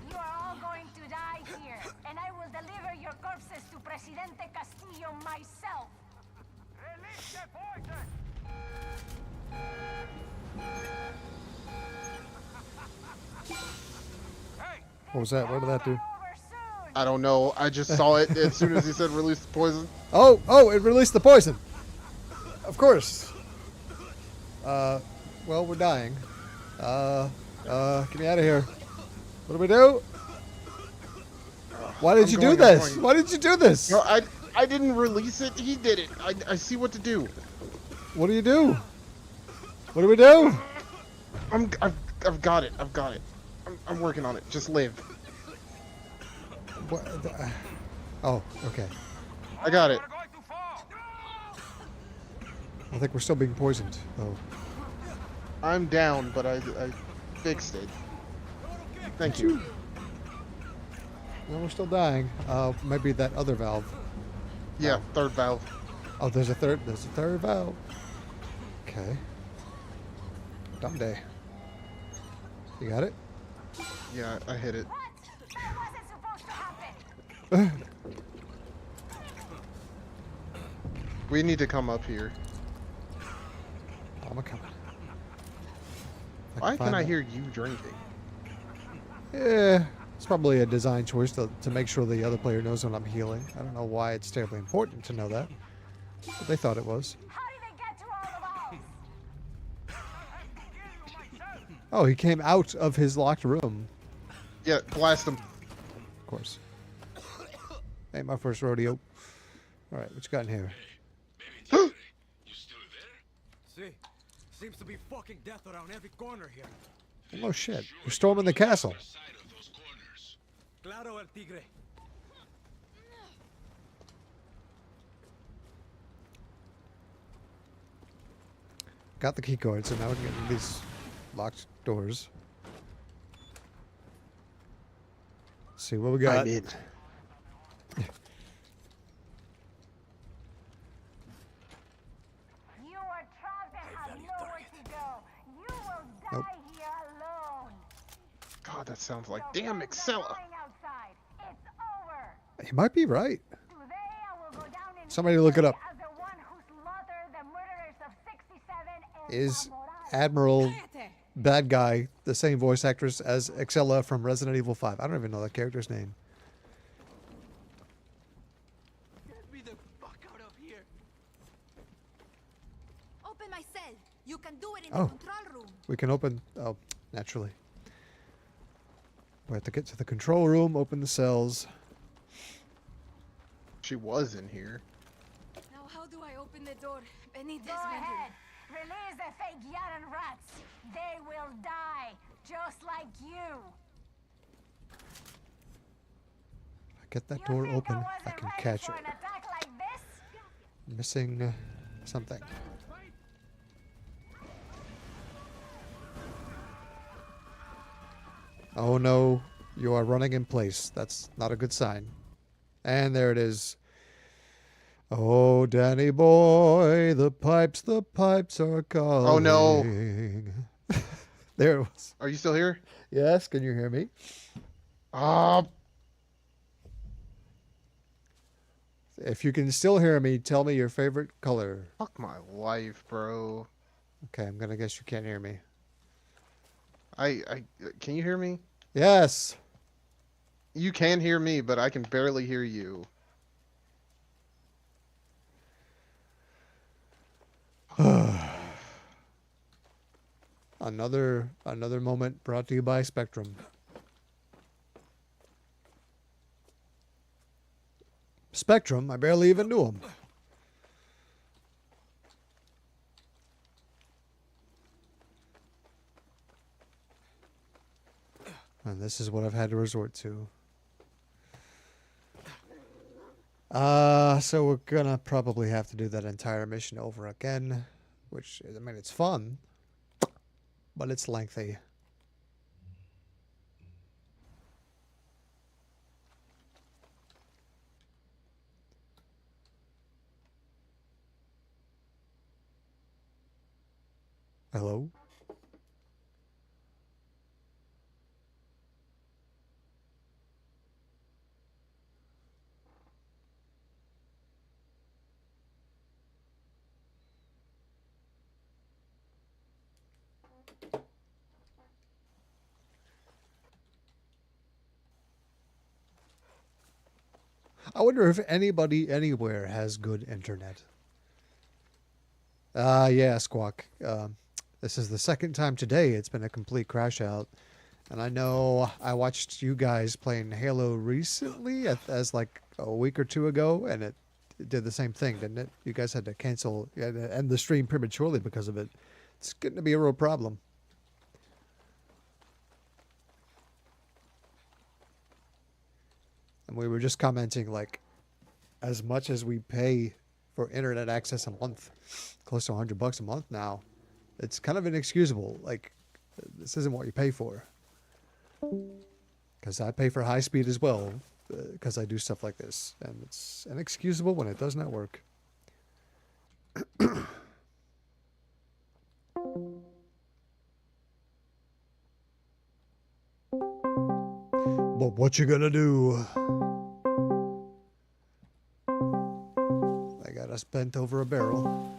You are all going to die here, and I will deliver your corpses to Presidente Castillo myself. Release the poison! What was that? What did that do? I don't know. I just saw it as soon as he said release the poison. Oh, it released the poison. Of course. Well, we're dying. Get me out of here. What do we do? Why did you do this? Why did you do this? No, I didn't release it. He did it. I see what to do. What do you do? What do we do? I've got it. I've got it. I'm working on it. Just live. What oh, okay. I got it. I think we're still being poisoned, though. I'm down, but I fixed it. Thank you. No, we're still dying. Maybe that other valve. Yeah, third valve. Oh, there's a third valve. Okay. Dumb day. You got it? Yeah, I hit it. That wasn't supposed to happen. We need to come up here. I'm coming. Why can I hear you drinking? Yeah, it's probably a design choice to make sure the other player knows when I'm healing. I don't know why it's terribly important to know that, but they thought it was. How did they get to all of us? Oh, he came out of his locked room. Yeah, blast him. Of course. Ain't my first rodeo. All right, what you got in here? See, seems to be fucking death around every corner here. Oh shit! We're storming the castle. Claro, el tigre. Got the key card, so now we can get into these locked doors. See what we got. I'm in. You are trapped and have nowhere to go. You will die here alone. God, that sounds like damn Excella. Outside. It's over. You might be right. Today I will go down in Somebody look it up. as the one who slaughtered the murderers of 67 and Is Admiral Bad Guy the same voice actress as Excella from Resident Evil 5? I don't even know that character's name. Get me the fuck out of here. Open my cell. You can do it in Oh. the control room. We can open... Oh, naturally. We have to get to the control room, open the cells. She was in here. Now how do I open the door? Benitez, Go ahead. Release the fake Yaran rats. They will die, just like you. If I get that door open, I can catch For it. an attack like this? Missing something. Oh no, you are running in place. That's not a good sign. And there it is. Oh, Danny boy, the pipes are calling. Oh no. There it was. Are you still here? Yes, can you hear me? If you can still hear me, tell me your favorite color. Fuck my life, bro. Okay, I'm gonna guess you can't hear me. Can you hear me? Yes. You can hear me, but I can barely hear you. Another moment brought to you by Spectrum. Spectrum, I barely even knew him. And this is what I've had to resort to. So we're gonna probably have to do that entire mission over again, which, I mean, it's fun, but it's lengthy. Hello? I wonder if anybody anywhere has good internet. Yeah, Squawk. This is the second time today it's been a complete crash out. And I know I watched you guys playing Halo recently, as like a week or two ago, and it did the same thing, didn't it? You guys had to cancel and end the stream prematurely because of it. It's getting to be a real problem. And we were just commenting, like, as much as we pay for internet access a month, close to $100 a month now, it's kind of inexcusable. Like, this isn't what you pay for. Because I pay for high speed as well, because I do stuff like this, and it's inexcusable when it does not work. But what you gonna do? I got us bent over a barrel.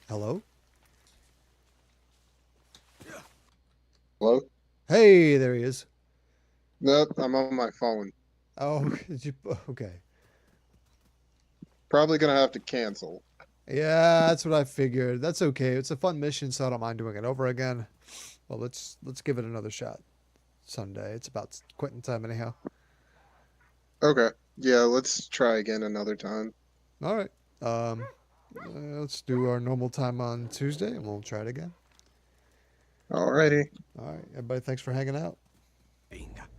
Hello? Hello? Hey, there he is. Nope, I'm on my phone. Oh, okay. Probably gonna have to cancel. Yeah, that's what I figured. That's okay. It's a fun mission, so I don't mind doing it over again. Well, let's give it another shot. Sunday. It's about quitting time anyhow. Okay. Yeah, let's try again another time. All right. Let's do our normal time on Tuesday, and we'll try it again. Alrighty. All right, everybody. Thanks for hanging out.